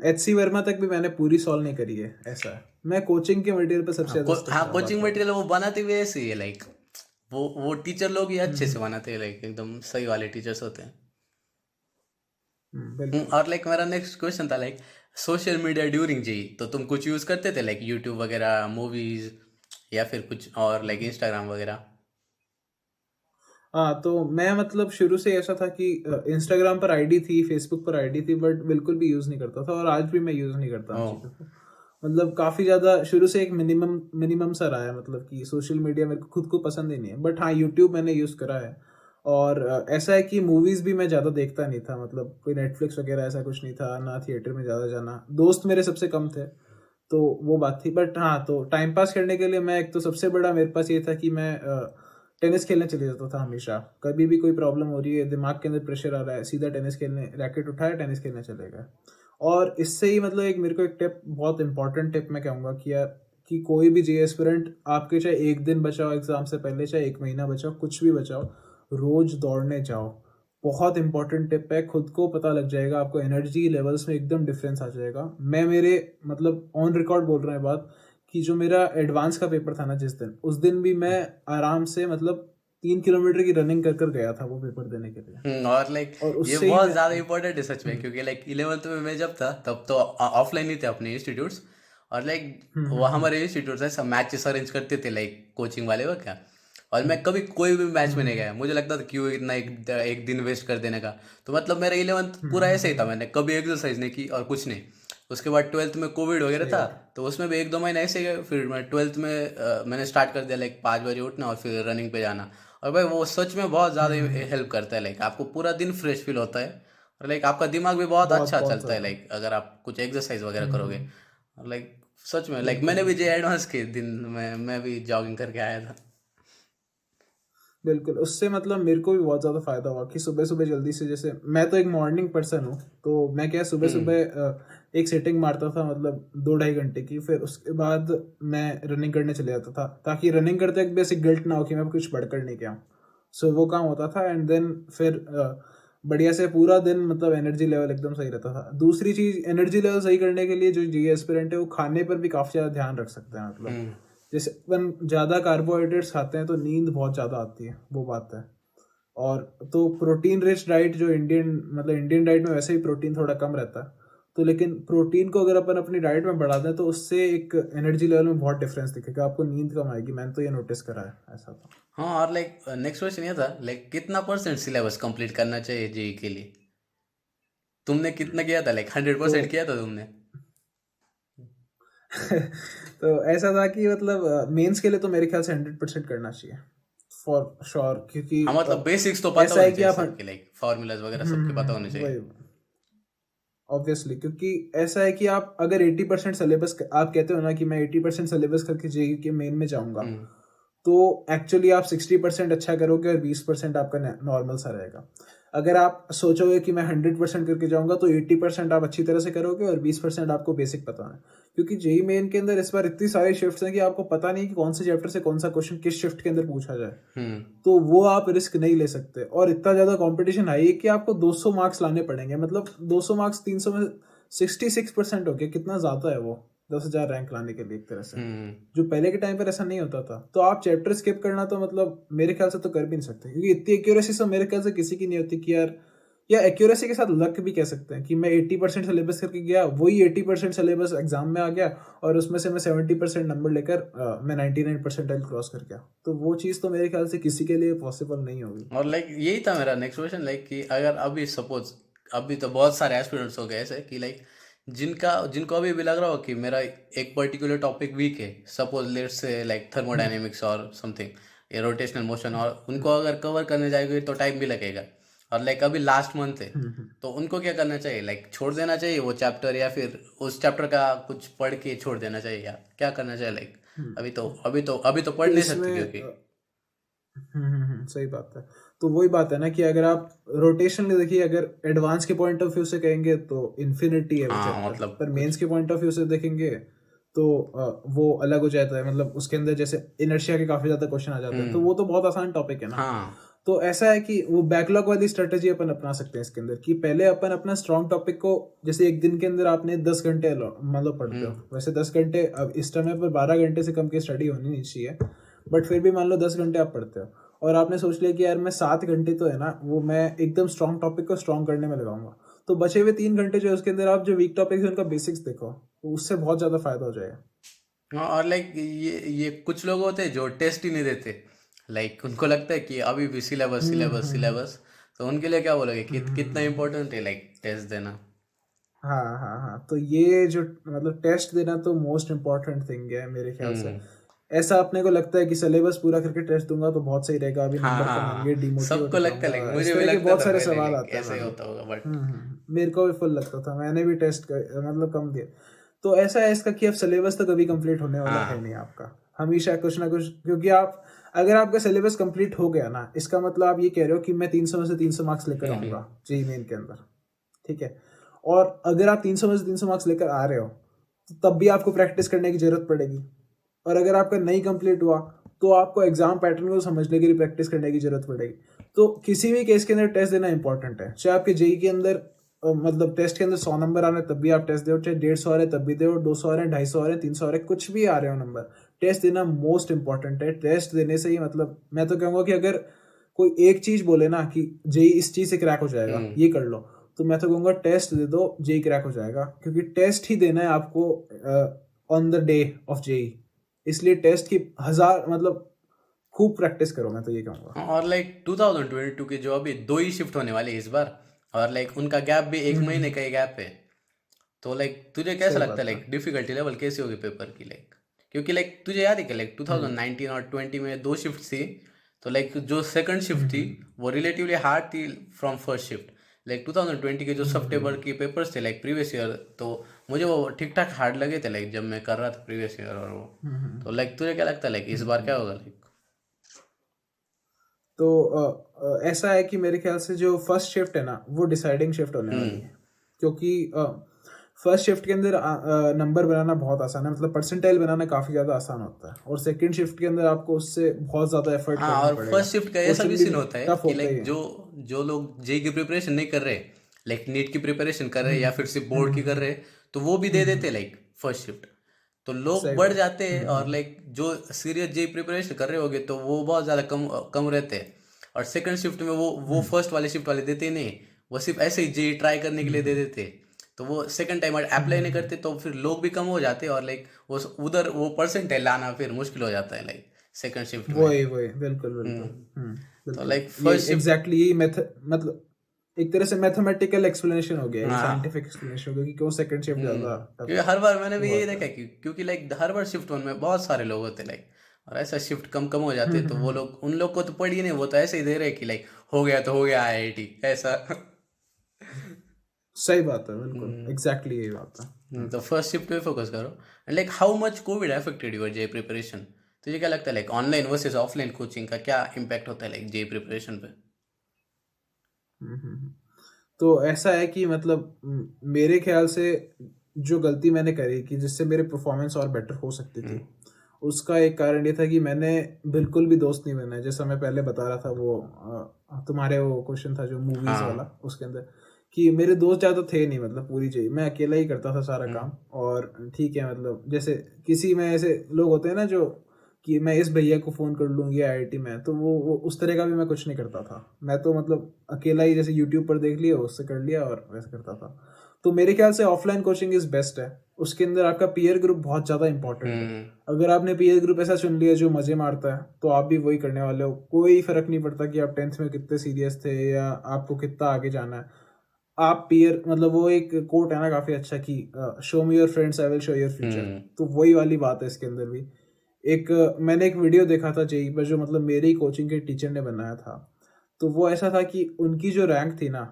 एचसी वर्मा तक भी मैंने पूरी सॉल्व नहीं करी है, ऐसा है। मैं कोचिंग के मटेरियल पे सबसे ज्यादा स्टिक हाँ रहा हूँ, बात कोचिंग ये है। मटेरियल वो बनाते भी ऐसे ही है लाइक, वो टीचर लोग ही अच्छे से हम्म बनाते हैं, लाइक एकदम सही वाले टीचर्स होते हैं। बिल्कुल। और लाइक मेरा नेक्स्ट क्वेश्चन था लाइक सोशल मीडिया ड्यूरिंग जी, तो तुम कुछ यूज करते थे लाइक यूट्यूब वगैरह, मूवीज, या फिर कुछ और लाइक इंस्टाग्राम वगैरह? हाँ, तो मैं मतलब शुरू से ऐसा था कि इंस्टाग्राम पर आईडी थी, फेसबुक पर आईडी थी, बट बिल्कुल भी यूज़ नहीं करता था, और आज भी मैं यूज़ नहीं करता उन ओ। चीज़ों को। मतलब काफ़ी ज़्यादा शुरू से एक मिनिमम मिनिमम सा रहा है, मतलब कि सोशल मीडिया मेरे को खुद को पसंद ही नहीं है, बट हाँ यूट्यूब मैंने यूज़ करा है। और ऐसा है कि मूवीज़ भी मैं ज़्यादा देखता नहीं था, मतलब कोई नेटफ्लिक्स वगैरह ऐसा कुछ नहीं था, ना थिएटर में ज़्यादा जाना, दोस्त मेरे सबसे कम थे, तो वो बात थी। बट हाँ, तो टाइम पास करने के लिए मैं, एक तो सबसे बड़ा मेरे पास ये था कि मैं टेनिस खेलने चले जाता था हमेशा। कभी भी कोई प्रॉब्लम हो रही है, दिमाग के अंदर प्रेशर आ रहा है, सीधा टेनिस खेलने, रैकेट उठाया, टेनिस खेलने चले गए। और इससे ही मतलब एक मेरे को एक टिप, बहुत इंपॉर्टेंट टिप मैं कहूँगा कि यार, कि कोई भी जे एस्पिरेंट, आपके चाहे एक दिन बचाओ एग्जाम से पहले, चाहे एक महीना बचाओ, कुछ भी बचाओ, रोज दौड़ने जाओ। बहुत इंपॉर्टेंट टिप है, खुद को पता लग जाएगा, आपको एनर्जी लेवल्स में एकदम डिफरेंस आ जाएगा। मैं मेरे मतलब ऑन रिकॉर्ड बोल रहे हैं बात, कि जो मेरा एडवांस का पेपर था ना जिस दिन, उस दिन भी मैं आराम से मतलब 3 किलोमीटर की रनिंग कर कर गया था वो पेपर देने के लिए। और लाइक और ये उससे ही बहुत मैं ज़्यादा इंपॉर्टेंट है सच में, क्योंकि लाइक 11th में मैं जब था तब तो ऑफलाइन ही थे अपने इंस्टीट्यूट्स, और लाइक वो हम्म हमारे इंस्टीट्यूट ऐसा मैचेस अरेंज करते थे लाइक कोचिंग वाले वो क्या, और मैं कभी कोई भी मैच में नहीं हम्म गया, मुझे लगता था क्यों इतना एक दिन वेस्ट कर देने का। तो मतलब मेरा 11th पूरा ऐसे ही था, हम्म। मैंने कभी एक्सरसाइज नहीं की और कुछ नहीं। उसके बाद 12th में कोविड वगैरह सही था, बात। तो उसमें भी 1-2 महीने ऐसे ही गए। फिर मैं 12th में मैंने स्टार्ट कर दिया लाइक 5 बजे उठना और फिर रनिंग पे जाना। और भाई वो सच में बहुत ज़्यादा हम्म। हेल्प करता है, लाइक आपको पूरा दिन फ्रेश फील होता है, और लाइक आपका दिमाग भी बहुत बहुत अच्छा बहुत चलता है, ज़्यादा। लाइक अगर आप कुछ एक्सरसाइज वगैरह करोगे। हम्म। और लाइक सच में लाइक बिल्कुल मैंने भी जो बिल्कुल एडवांस के दिन में मैं भी जॉगिंग करके आया था। बिल्कुल, उससे मतलब मेरे को भी बहुत ज़्यादा फ़ायदा हुआ कि सुबह सुबह जल्दी से, जैसे मैं तो एक मॉर्निंग पर्सन हूँ, तो मैं क्या सुबह हम्म। सुबह एक सेटिंग मारता था, मतलब 2-2.5 घंटे की, फिर उसके बाद मैं रनिंग करने चले जाता था, ताकि रनिंग करते एक बेसिक गिल्ट ना हो कि मैं कुछ पढ़ कर नहीं गया। सो वो काम होता था, एंड देन फिर बढ़िया से पूरा दिन मतलब एनर्जी लेवल एकदम सही रहता था। दूसरी चीज़, एनर्जी लेवल सही करने के लिए जो जी एस्पिरेंट है वो खाने पर भी काफ़ी ज़्यादा ध्यान रख सकते हैं, मतलब हम्म। जैसे अपन ज़्यादा कार्बोहाइड्रेट्स खाते हैं तो नींद बहुत ज़्यादा आती है, वो बात है। और तो प्रोटीन रिच डाइट, जो इंडियन मतलब इंडियन डाइट में वैसे ही प्रोटीन थोड़ा कम रहता है, तो लेकिन प्रोटीन को अगर अपन अपनी डाइट में बढ़ा दें तो उससे एक एनर्जी लेवल में बहुत डिफरेंस दिखेगा, आपको नींद कम आएगी, मैंने तो ये नोटिस करा है ऐसा। तो हाँ, और लाइक नेक्स्ट क्वेश्चन ये था लाइक कितना परसेंट सिलेबस कंप्लीट करना चाहिए जेई के लिए? तुमने कितना किया था, लाइक 100% तो किया था तुमने? तो ऐसा था कि मतलब मेंस के लिए तो मेरे ख्याल से 100% करना चाहिए, फॉर श्योर, क्योंकि हाँ मतलब बेसिक्स तो पता ऐसा है होने कि चाहिए आप सबके, लाइक फॉर्मूलाज वगैरह सबके पता होने चाहिए। वही, ऑब्वियसली, क्योंकि ऐसा है कि आप अगर 80% सिलेबस, आप कहते हो ना कि मैं 80% सिलेबस करके जेई के मेन में जाऊंगा, हम्म। तो एक्चुअली आप 60% अच्छा करोगे और 20% आपका नॉर्मल सा रहेगा। अगर आप सोचोगे कि मैं 100% करके जाऊंगा, तो 80% आप अच्छी तरह से करोगे और 20% आपको बेसिक पता है। क्योंकि जेई मेन के अंदर इस बार इतनी सारी शिफ्ट्स हैं कि आपको पता नहीं कि कौन से चैप्टर से कौन सा क्वेश्चन किस शिफ्ट के अंदर पूछा जाए, हम्म। तो वो आप रिस्क नहीं ले सकते। और इतना ज़्यादा कंपटीशन है कि आपको 200 मार्क्स लाने पड़ेंगे, मतलब 200 मार्क्स 300 में 66% हो गया, कितना ज़्यादा है वो 10,000 रैंक लाने के लिए एक तरह से, हम्म। जो पहले के टाइम पर ऐसा नहीं होता था। तो आप चैप्टर स्किप करना तो मतलब मेरे ख्याल से तो कर भी नहीं सकते, क्योंकि इतनी एक्यूरेसी तो मेरे ख्याल से किसी की नहीं होती कि यार, या एक्यूरेसी के साथ लक भी कह सकते हैं कि मैं 80% सिलेबस करके गया, वही 80% सिलेबस एग्जाम में आ गया, और उसमें से मैं 70% नंबर लेकर मैं 99% क्रॉस कर गया। तो वो चीज़ तो मेरे ख्याल से किसी के लिए पॉसिबल नहीं होगी। और लाइक यही था मेरा नेक्स्ट क्वेश्चन, लाइक कि अगर अभी सपोज अभी तो बहुत सारे एस्पिरेंट्स हो गए ऐसे कि लाइक जिनको अभी भी लग रहा हो कि मेरा एक पर्टिकुलर टॉपिक वीक है, suppose let's say like thermodynamics और समथिंग, ये रोटेशनल मोशन, और उनको अगर कवर करने जाएंगे तो टाइम भी लगेगा, और लाइक अभी लास्ट मंथ है, तो उनको क्या करना चाहिए? लाइक छोड़ देना चाहिए वो चैप्टर, या फिर उस चैप्टर का कुछ पढ़ के छोड़ देना चाहिए, या क्या करना चाहिए? लाइक अभी तो पढ़ तो नहीं सकते, इसमें क्योंकि सही बात है। तो वही बात है ना कि अगर आप रोटेशन में देखिए, अगर एडवांस के पॉइंट ऑफ व्यू से कहेंगे तो इन्फिनिटी है वो हाँ चैप्टर, मतलब पर मेंस कुछ, के पॉइंट ऑफ व्यू से देखेंगे तो वो अलग हो जाता है। मतलब उसके अंदर जैसे इनर्शिया के काफी ज्यादा क्वेश्चन आ जाते हैं, तो वो तो बहुत आसान टॉपिक है ना। हाँ तो ऐसा है कि वो बैकलॉग वाली स्ट्रेटेजी अपन अपना सकते हैं इसके अंदर, कि पहले अपन अपना स्ट्रॉन्ग टॉपिक को, जैसे एक दिन के अंदर आपने 10 घंटे मतलब पढ़ते हो, वैसे 10 घंटे अब इस टाइम पर 12 घंटे से कम की स्टडी होनी नहीं चाहिए, बट फिर भी मान लो 10 घंटे आप पढ़ते हो, और आपने सोच लिया कि यार मैं 7 घंटे तो है ना वो मैं एकदम स्ट्रॉन्ग टॉपिक को स्ट्रॉन्ग करने में लगाऊंगा, तो बचे हुए 3 घंटे जो है उसके अंदर आप जो वीक टॉपिक है उनका बेसिक्स देखो, तो उससे बहुत ज्यादा फायदा हो जाएगा। हाँ। और लाइक ये कुछ लोग होते हैं जो टेस्ट ही नहीं देते, लाइक उनको लगता है कि अभी भी सिलेबस सिलेबस हम्म। सिलेबस, तो उनके लिए क्या बोलोगे कि कितना हम्म। इम्पोर्टेंट है लाइक टेस्ट देना? हाँ हाँ हाँ, तो ये जो मतलब टेस्ट देना तो मोस्ट इम्पोर्टेंट थिंग है मेरे ख्याल से। हम्म। ऐसा अपने को लगता है कि सिलेबस पूरा करके टेस्ट दूंगा तो बहुत सही रहेगा, अभी हाँ नंबर हाँ कम आएंगे, हाँ, डिमोटिवेट सबको हो लगता है, जाऊंगा, लाइक इस मुझे भी तरह के लगता बहुत था सारे पहले सवाल लाइक आते हैं ऐसे मन ही में। होता होगा, बट मेरे को भी फुल लगता था, मैंने भी टेस्ट मतलब कम दिया। तो ऐसा है इसका कि अब सिलेबस तो कभी कंप्लीट होने वाला है हाँ। नहीं आपका, हमेशा कुछ ना कुछ, क्योंकि आप अगर आपका सिलेबस कंप्लीट हो गया ना, इसका मतलब आप ये कह रहे हो कि मैं 300 में से 300 मार्क्स लेकर आऊंगा जेई मेन के अंदर, ठीक है। और अगर आप 300 में से 300 मार्क्स लेकर आ रहे हो तो तब भी आपको प्रैक्टिस करने की जरूरत पड़ेगी, और अगर आपका नहीं कंप्लीट हुआ तो आपको एग्जाम पैटर्न को समझने के लिए प्रैक्टिस करने की जरूरत पड़ेगी। तो किसी भी केस के अंदर टेस्ट देना इंपॉर्टेंट है, चाहे आपके जेई के अंदर मतलब टेस्ट के अंदर 100 नंबर आ रहे हैं तब भी आप टेस्ट दो, चाहे 150 आ रहे हैं तब भी दो, 200 आ रहे हैं, 250 आ रहे हैं, 300 आ रहे हैं, कुछ भी आ रहे हो नंबर, टेस्ट देना मोस्ट इंपॉर्टेंट है। टेस्ट देने से ही मतलब मैं तो कहूँगा कि अगर कोई एक चीज बोले ना कि जेई इस चीज से क्रैक हो जाएगा ये कर लो, तो मैं तो कहूँगा टेस्ट दे दो, जेई क्रैक हो जाएगा, क्योंकि टेस्ट ही देना है आपको on the day of JEE, इसलिए टेस्ट की हजार मतलब खूब प्रैक्टिस करो, मैं तो ये कहूँगा। और लाइक 2022 के जो अभी 2 ही शिफ्ट होने वाले हैं इस बार, और लाइक उनका गैप भी 1 महीने का ही गैप है, तो लाइक तुझे कैसा सही लगता है बात है। लाइक डिफिकल्टी लेवल कैसी होगी पेपर की? लाइक क्योंकि लाइक तुझे याद है कि लाइक हम्म 2019 और 20 में 2 शिफ्ट थी, तो लाइक जो सेकंड शिफ्ट थी हम्म वो रिलेटिवली हार्ड थी फ्रॉम फर्स्ट शिफ्ट। लाइक 2020 के जो सितंबर हम्म के पेपर्स थे लाइक प्रीवियस ईयर, तो मुझे वो ठीक ठाक हार्ड लगे थे लाइक जब मैं कर रहा था प्रीवियस ईयर, और वो तो लाइक तुझे क्या लगता है लाइक इस बार क्या हम्म। होगा लाइक? तो ऐसा है कि मेरे ख्याल से जो फर्स्ट शिफ्ट है ना वो डिसाइडिंग शिफ्ट होने वाली है, क्योंकि फर्स्ट शिफ्ट के अंदर नंबर बनाना बहुत आसान है, मतलब परसेंटाइल बनाना काफी ज्यादा आसान होता है, और सेकंड शिफ्ट के अंदर आपको उससे बहुत ज्यादा एफर्ट हाँ, करना और पड़ेगा। फर्स्ट शिफ्ट का ऐसा भी क्वेश्चन भी सीन होता है टफ कि होता ही लाइक है। जो जो लोग जेई की प्रिपरेशन नहीं कर रहे, लाइक नीट की प्रिपरेशन कर रहे या फिर सिर्फ बोर्ड की कर रहे, तो वो भी दे देते लाइक फर्स्ट शिफ्ट, तो लोग सही बढ़ बात। जाते हैं, और लाइक जो सीरियस जेई प्रिपरेशन कर रहे होगे तो वो बहुत ज़्यादा कम कम रहते हैं, और सेकंड शिफ्ट में वो फर्स्ट वाले शिफ्ट वाले देते ही नहीं, वो सिर्फ ऐसे ही जेई ट्राई करने के लिए दे देते, तो वो सेकंड टाइम अप्लाई नहीं करते, तो फिर लोग भी कम हो जाते हैं, और लाइक वो उधर वो परसेंटाइल लाना फिर मुश्किल हो जाता है लाइक सेकंड शिफ्ट में। वही वही बिल्कुल बिल्कुल। हम्म। तो बिल्कुल लाइक ये फर्स्ट शिफ्ट, एग्जैक्टली यही मेथड, मतलब एक तरह से मैथमेटिकल एक्सप्लेनेशन हो गया, ये हाँ। साइंटिफिक एक्सप्लेनेशन हो गया कि क्यों सेकंड शिफ्ट ज्यादा टफ क्योंकि हर बार मैंने भी वो यही होता देखा है। है कि क्योंकि लाइक हर बार शिफ्ट वन में बहुत सारे लोग होते लाइक, और ऐसा शिफ्ट कम कम हो जाते, तो वो लोग उन लोग को तो पढ़ ही नहीं, वो तो ऐसे ही दे रहे कि लाइक हो गया तो हो गया आईआईटी ऐसा। सही बात है, बिल्कुल एग्जैक्टली यही बात है। तो फर्स्ट शिफ्ट पे फोकस करो, and like how much Covid affected your J preparation? तुझे क्या लगता है like online versus offline coaching का क्या इम्पैक्ट होता है लाइक जे प्रिपरेशन पे? हम्म। तो ऐसा है कि मतलब मेरे ख्याल से जो गलती मैंने करी कि जिससे मेरे परफॉर्मेंस और बेटर हो सकती थी, उसका एक कारण ये था कि मैंने बिल्कुल भी दोस्त नहीं बनाया, जैसा मैं पहले बता रहा था वो तुम्हारे वो क्वेश्चन था जो मूवीज वाला, हाँ। उसके अंदर कि मेरे दोस्त ज़्यादा थे नहीं, मतलब पूरी चाहिए मैं अकेला ही करता था सारा काम। और ठीक है, मतलब जैसे किसी में ऐसे लोग होते हैं ना जो कि मैं इस भैया को फ़ोन कर लूँगी आईआईटी में, तो वो उस तरह का भी मैं कुछ नहीं करता था, मैं तो मतलब अकेला ही जैसे यूट्यूब पर देख लिया उससे कर लिया और वैसे करता था। तो मेरे ख्याल से ऑफलाइन कोचिंग इज़ बेस्ट है, उसके अंदर आपका पीयर ग्रुप बहुत ज़्यादा इंपॉर्टेंट है। अगर आपने पीयर ग्रुप ऐसा चुन लिया जो मज़े मारता है तो आप भी वही करने वाले हो, कोई फ़र्क नहीं पड़ता कि आप 10th में कितने सीरियस थे या आपको कितना आगे जाना है। आप पीयर मतलब वो एक कोट है ना काफी अच्छा कि show me your friends I will show your future, तो वही वाली बात है इसके अंदर भी। एक मैंने एक वीडियो देखा था जेई पर जो मतलब मेरी कोचिंग के टीचर ने बनाया था, तो वो ऐसा था कि उनकी जो रैंक थी ना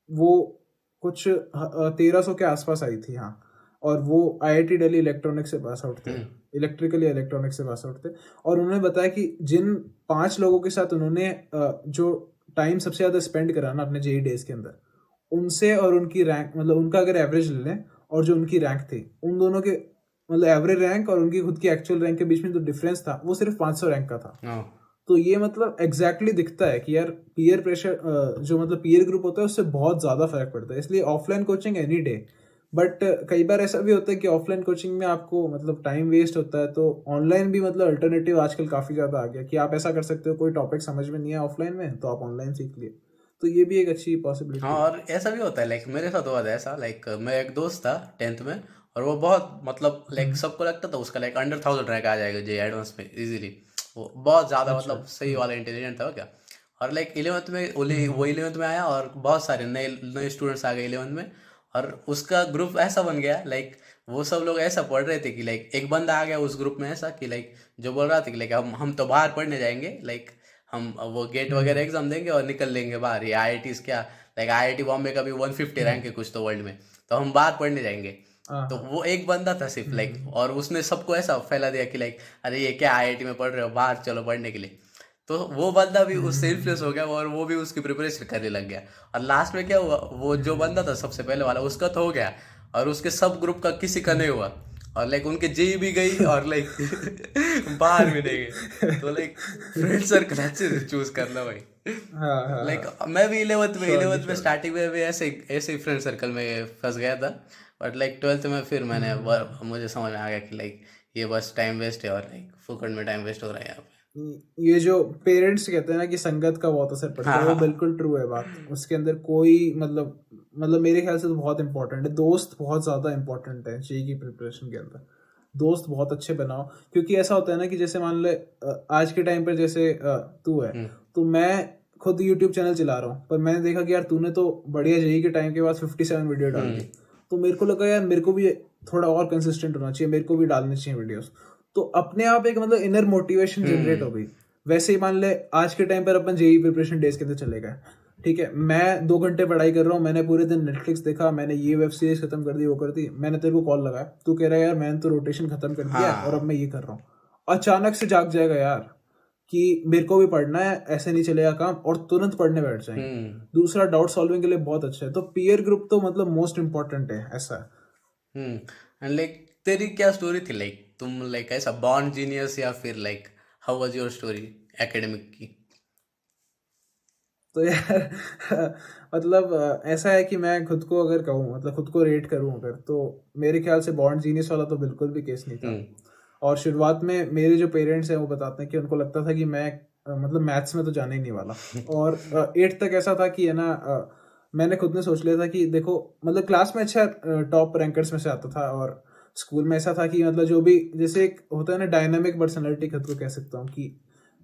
वो कुछ 1300 के आसपास आई थी, हाँ। और वो आईआईटी दिल्ली इलेक्ट्रॉनिक्स से पास आउट थे, इलेक्ट्रिकल या इलेक्ट्रॉनिक्स से पास आउट थे। और उन्होंने बताया कि जिन 5 लोगों के साथ उन्होंने जो टाइम सबसे ज़्यादा स्पेंड करा ना अपने जेई डेज के अंदर, उनसे और उनकी रैंक मतलब उनका अगर एवरेज ले लें और जो उनकी रैंक थी उन दोनों के मतलब एवरेज रैंक और उनकी खुद की एक्चुअल रैंक के बीच में जो डिफरेंस था वो सिर्फ 500 रैंक का था। तो ये मतलब एग्जैक्टली दिखता है कि यार पीयर प्रेशर जो मतलब पीयर ग्रुप होता है उससे बहुत ज़्यादा फर्क पड़ता है। इसलिए offline coaching any day, but कई बार ऐसा भी होता है कि ऑफलाइन कोचिंग में आपको मतलब टाइम वेस्ट होता है, तो ऑनलाइन भी मतलब अल्टरनेटिव आजकल काफ़ी ज़्यादा आ गया कि आप ऐसा कर सकते हो, कोई टॉपिक समझ में नहीं है ऑफलाइन में तो आप ऑनलाइन सीख लिए, तो ये भी एक अच्छी पॉसिबिलिटी हाँ, है। और ऐसा भी होता है लाइक मेरे साथ हुआ था ऐसा। लाइक मैं एक दोस्त था 10th में, और वो बहुत मतलब लाइक सबको लगता था उसका लाइक अंडर 1000 रैंक आ जाएगा जे एडवांस में इजीली। वो बहुत ज़्यादा अच्छा। मतलब सही वाला इंटेलिजेंट था वो क्या। और लाइक 11th में वो 11th में आया और बहुत सारे नए नए स्टूडेंट्स आ गए 11th में। और उसका ग्रुप ऐसा बन गया लाइक वो सब लोग ऐसा पढ़ रहे थे कि लाइक एक बंदा आ गया उस ग्रुप में ऐसा कि लाइक जो बोल रहा था कि लाइक हम तो बाहर पढ़ने जाएंगे, लाइक हम वो गेट वगैरह एग्जाम देंगे और निकल लेंगे बाहर। ये आईआईटीज क्या, लाइक आईआईटी बॉम्बे का भी 150 रैंक है कुछ तो वर्ल्ड में, तो हम बाहर पढ़ने जाएंगे। हाँ तो हाँ। वो एक बंदा था सिर्फ लाइक, और उसने सबको ऐसा फैला दिया कि लाइक अरे ये क्या आईआईटी में पढ़ रहे हो, बाहर चलो पढ़ने के लिए। तो वो बंदा भी उससे इन्फ्लुएंस हो गया और वो भी उसकी प्रिपरेशन करने लग गया। और लास्ट में क्या हुआ, वो जो बंदा था सबसे पहले वाला उसका तो हो गया, और उसके सब ग्रुप का किसी का नहीं हुआ। और लाइक उनके जेई भी गई और लाइक बाहर भी नहीं गए। तो लाइक फ्रेंड सर्कल अच्छे से चूज करना भाई। हाँ हाँ लाइक हाँ। मैं भी इलेवंथ में श्योरली इलेवंथ में श्योरली। स्टार्टिंग में भी ऐसे ऐसे ही फ्रेंड सर्कल में फंस गया था। बट लाइक 12th में फिर मैंने मुझे समझ में आ गया कि लाइक ये बस टाइम वेस्ट है, और लाइक फुकट में टाइम वेस्ट हो रहा है यहाँ पे। ये जो पेरेंट्स कहते हैं ना कि संगत का बहुत असर पड़ता हाँ है, वो हाँ। बिल्कुल ट्रू है बात। उसके अंदर कोई मतलब मेरे ख्याल से तो बहुत इंपॉर्टेंट है, दोस्त बहुत ज़्यादा इंपॉर्टेंट है जेई की प्रिपरेशन के अंदर। दोस्त बहुत अच्छे बनाओ, क्योंकि ऐसा होता है ना कि जैसे मान ले आज के टाइम पर जैसे तू है, तो मैं खुद यूट्यूब चैनल चला रहा हूँ, पर मैंने देखा कि यार तूने तो बढ़िया जेई के टाइम के बाद 57 वीडियो डाल दी, तो मेरे को लगा यार मेरे को भी थोड़ा और कंसिस्टेंट होना चाहिए, मेरे को भी डालनी चाहिए वीडियोस। तो अपने आप एक मतलब इनर मोटिवेशन जनरेट हो गई। वैसे ही मान ले आज के टाइम पर अपन जेई प्रिपरेशन डेज के अंदर चले गए, ठीक है, मैं 2 घंटे पढ़ाई कर रहा हूँ, मैंने पूरे दिन नेटफ्लिक्स देखा, मैंने ये वेब सीरीज खत्म कर दी वो कर दी, मैंने तेरे को कॉल लगाया, तू कह रहा है यार मैंने तो रोटेशन खत्म कर दिया है और अब हाँ। मैं ये कर रहा हूँ। अचानक से जाग जाएगा यार कि मेरे को भी पढ़ना है, ऐसे नहीं चलेगा काम, और तुरंत पढ़ने बैठ जाएंगे। दूसरा डाउट सॉल्विंग के लिए बहुत अच्छा है, तो पीयर ग्रुप तो मतलब मोस्ट इंपॉर्टेंट है ऐसा है। एंड लाइक तेरी क्या स्टोरी थी, लाइक तुम लाइक ऐसा बॉर्न जीनियस या फिर like how was your story academic की? तो यार मतलब ऐसा है कि मैं खुद को अगर कहूँ मतलब खुद को रेट करूँ अगर, तो मेरे ख्याल से बॉन्ड जीनियस वाला तो बिल्कुल भी केस नहीं था। और शुरुआत में मेरे जो पेरेंट्स हैं वो बताते हैं कि उनको लगता था कि मैं मतलब मैथ्स में तो जाने ही नहीं वाला। और 8th तक ऐसा था कि है ना मैंने खुद ने सोच लिया था कि देखो मतलब क्लास में अच्छा टॉप रैंकर्स में से आता था, और स्कूल में ऐसा था कि मतलब जो भी जैसे एक होता है ना डायनामिक पर्सनैलिटी खुद को कह सकता हूँ कि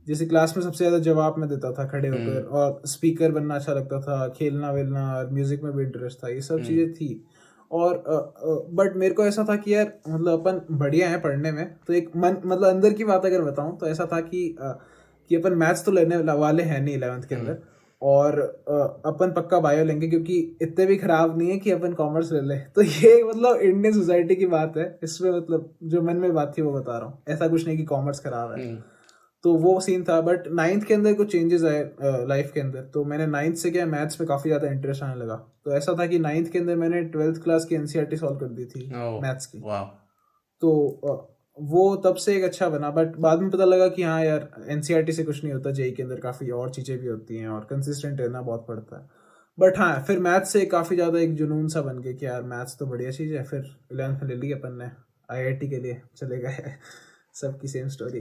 जैसे क्लास में सबसे ज़्यादा जवाब मैं देता था खड़े होकर, और स्पीकर बनना अच्छा लगता था, खेलना वेलना और म्यूज़िक में भी इंटरेस्ट था, ये सब चीज़ें थी। और बट मेरे को ऐसा था कि यार मतलब अपन बढ़िया है पढ़ने में, तो एक मन मतलब अंदर की बात अगर बताऊं तो ऐसा था कि अपन मैथ्स तो लेने वाले हैं नहीं 11th के अंदर, और अपन पक्का बायो लेंगे क्योंकि इतने भी खराब नहीं है कि अपन कॉमर्स ले ले। तो ये मतलब इंडियन सोसाइटी की बात है, इसमें मतलब जो मन में बात थी वो बता रहा हूँ, ऐसा कुछ नहीं कि कॉमर्स खराब है। तो वो सीन था, बट 9th के अंदर कुछ चेंजेस आए लाइफ के अंदर, तो मैंने 9th से क्या मैथ्स में काफ़ी ज़्यादा इंटरेस्ट आने लगा। तो ऐसा था कि 9th के अंदर मैंने 12th क्लास की एनसीईआरटी सॉल्व कर दी थी ओह मैथ्स की। वाह। तो वो तब से एक अच्छा बना, बट बाद में पता लगा कि हाँ यार एनसीईआरटी से कुछ नहीं होता, जेई के अंदर काफ़ी और चीज़ें भी होती हैं और कंसिस्टेंट रहना बहुत पड़ता है। बट हाँ फिर मैथ्स से काफ़ी ज़्यादा एक जुनून सा बन गया कि यार मैथ्स तो बढ़िया चीज़ है। फिर 11th में ले ली अपन ने, आईआईटी के लिए चले गए। सबकी सेम स्टोरी।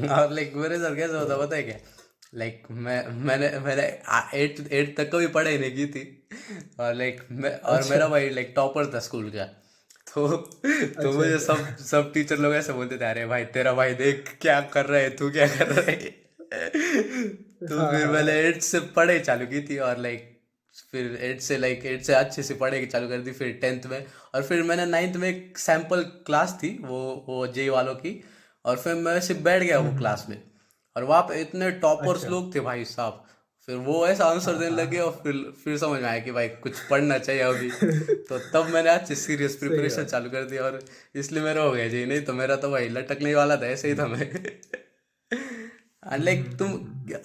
और लाइक मेरे साथ कैसा होता पता है क्या, लाइक मैंने मैंने 8th तक कभी पढ़ाई नहीं की थी। और लाइक और अच्छा मेरा भाई लाइक टॉपर था स्कूल का। तो तो अच्छा। मुझे अच्छा। सब टीचर लोग ऐसे बोलते थे, अरे भाई तेरा भाई देख क्या कर रहा है, तू क्या कर रहा है। तो हाँ फिर हाँ मैंने हाँ। 8th से पढ़ाई चालू की थी, और लाइक फिर 8 से अच्छे से पढ़ाई चालू कर दी, फिर 10th में। और फिर मैंने 9th में एक सैम्पल क्लास थी वो जेई वालों की, और फिर मैं वैसे बैठ गया वो क्लास में। और वहाँ पे इतने टॉपर्स अच्छा। लोग थे भाई साहब, फिर वो ऐसा आंसर हाँ देने हाँ लगे, और हाँ। फिर समझ में आया कि भाई कुछ पढ़ना चाहिए अभी। तो तब मैंने अच्छे सीरियस सही प्रिपरेशन बात। चालू कर दी, और इसलिए मेरा हो गया जी, नहीं तो मेरा तो भाई लटकने वाला था, ऐसे ही था मैं। लाइक तुम,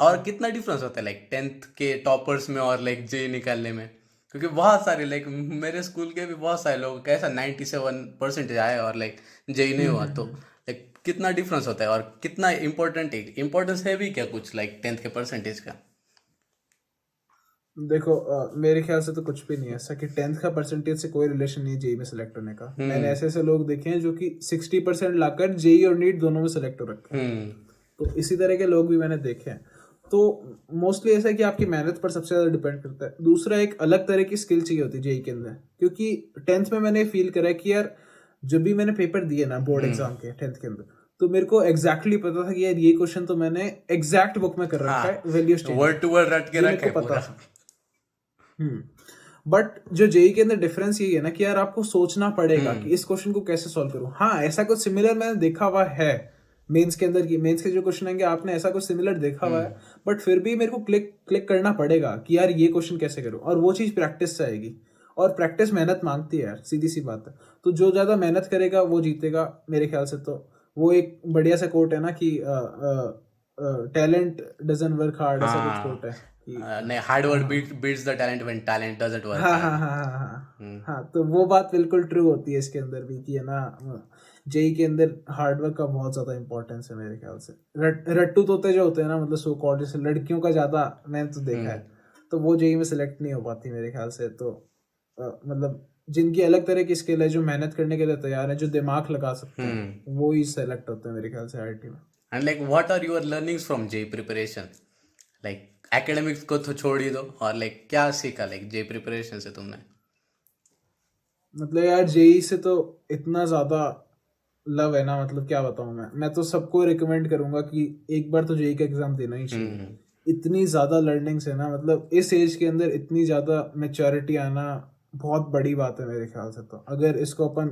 और कितना डिफरेंस होता है लाइक 10th के टॉपर्स में और लाइक जे निकालने में? क्योंकि बहुत सारे लाइक मेरे स्कूल के भी बहुत सारे लोग कैसा 97% आए और लाइक जे नहीं हुआ, तो लाइक कितना डिफरेंस होता है, और कितना इम्पोर्टेंस है भी क्या कुछ लाइक 10th के परसेंटेज का? देखो मेरे ख्याल से तो कुछ भी नहीं है ऐसा कि 10th का परसेंटेज से कोई रिलेशन नहीं है जेई में सेलेक्ट होने का। मैंने ऐसे ऐसे लोग देखे हैं जो कि 60% लाकर जेई और नीट दोनों में सेलेक्ट हो रखे हैं। हम्म। तो इसी तरह के लोग भी मैंने देखे हैं। तो मोस्टली ऐसा है कि आपकी मेहनत पर सबसे ज़्यादा डिपेंड करता है। दूसरा, एक अलग तरह की स्किल चाहिए होती है जेई के अंदर, क्योंकि 10th में मैंने फील करा है कि यार जब भी मैंने पेपर दिए ना बोर्ड एग्जाम के 10th के अंदर, तो मेरे को एग्जैक्टली पता था कि यार ये क्वेश्चन तो मैंने एग्जैक्ट बुक में कर रखा है, हाँ, वैल्यू चेंज वर्ड है, टू वर्ड रट के ये मेरे रखा को है पता पूरा। था। बट जो जेई के अंदर डिफरेंस यही है ना कि यार आपको सोचना पड़ेगा कि इस क्वेश्चन को कैसे सॉल्व करूं। हाँ, ऐसा कुछ सिमिलर मैंने देखा हुआ है मेंस के अंदर की, मेंस के जो क्वेश्चन आएंगे आपने ऐसा कुछ सिमिलर देखा हुआ है, बट फिर भी मेरे को क्लिक क्लिक करना पड़ेगा कि यार ये क्वेश्चन कैसे करूं, और वो चीज़ प्रैक्टिस से आएगी। और प्रैक्टिस मेहनत मांगती है यार, सीधी सी बात है। तो जो ज़्यादा मेहनत करेगा वो जीतेगा मेरे ख्याल से। तो वो एक बढ़िया सा कोट है ना कि टैलेंट डजंट वर्क हार्ड, ऐसा कुछ कोट हाँ, है कि नहीं, हार्ड वर्क हाँ beats the talent when talent doesn't work हाँ हाँ हार्ड। हाँ हाँ हाँ हाँ। तो वो बात बिल्कुल ट्रू होती है इसके अंदर भी कि है ना, जेई के अंदर हार्डवर्क का बहुत ज्यादा इंपॉर्टेंस है मेरे ख्याल से। रट्टू तोते जो होते हैं ना, मतलब सो कॉल्ड, जैसे लड़कियों का ज्यादा मैंने तो देखा है, तो वो जेई में सेलेक्ट नहीं हो पाती मेरे ख्याल से। तो मतलब जिनकी अलग तरह की स्किल है, जो मेहनत करने के लिए तैयार है, जो दिमाग लगा सकते हैं, वो ही सेलेक्ट होते हैं मेरे ख्याल से आईआईटी में। And like what are your learnings from JEE preparation? Like academics को तो छोड़ ही दो, और लाइक क्या सीखा लाइक जेई प्रिपरेशन से तुमने? मतलब यार जेई से तो इतना ज्यादा लव है ना, मतलब क्या बताऊं मैं तो सबको रिकमेंड करूंगा कि एक बार तो जेई का एग्जाम देना ही चाहिए। इतनी ज्यादा लर्निंग्स है ना, मतलब इस एज के अंदर इतनी ज्यादा मेच्योरिटी आना बहुत बड़ी बात है मेरे ख्याल से। तो अगर इसको अपन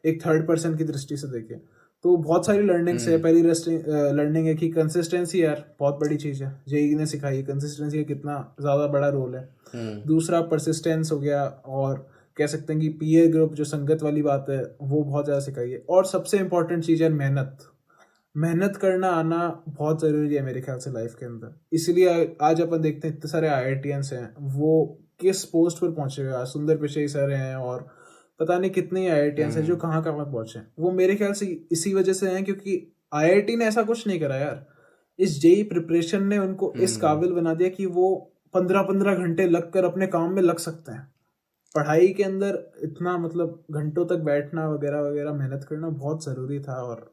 एक थर्ड पर्सन की दृष्टि से देखें तो बहुत सारी लर्निंग्स है। पहली लर्निंग है कि कंसिस्टेंसी यार बहुत बड़ी चीज़ है, जेई ने सिखाई है कंसिस्टेंसी का कितना ज़्यादा बड़ा रोल है। दूसरा परसिस्टेंस हो गया, और कह सकते हैं कि पीयर ग्रुप जो संगत वाली बात है वो बहुत ज़्यादा सिखाई है। और सबसे इंपॉर्टेंट चीज़ है मेहनत। मेहनत करना आना बहुत ज़रूरी है मेरे ख्याल से लाइफ के अंदर। इसलिए आज अपन देखते हैं इतने सारे आईआईटीएंस हैं, वो किस पोस्ट पर पहुंचे हुए हैं। सुंदर पिचई सर हैं, और पता नहीं कितने आईआईटीएंस हैं जो कहाँ कहाँ पहुंचे हैं। वो मेरे ख्याल से इसी वजह से हैं क्योंकि आईआईटी ने ऐसा कुछ नहीं करा यार, इस जेई प्रिपरेशन ने उनको इस काबिल बना दिया कि वो 15-15 घंटे लगकर अपने काम में लग सकते हैं। पढ़ाई के अंदर इतना मतलब घंटों तक बैठना वगैरह वगैरह, मेहनत करना बहुत ज़रूरी था। और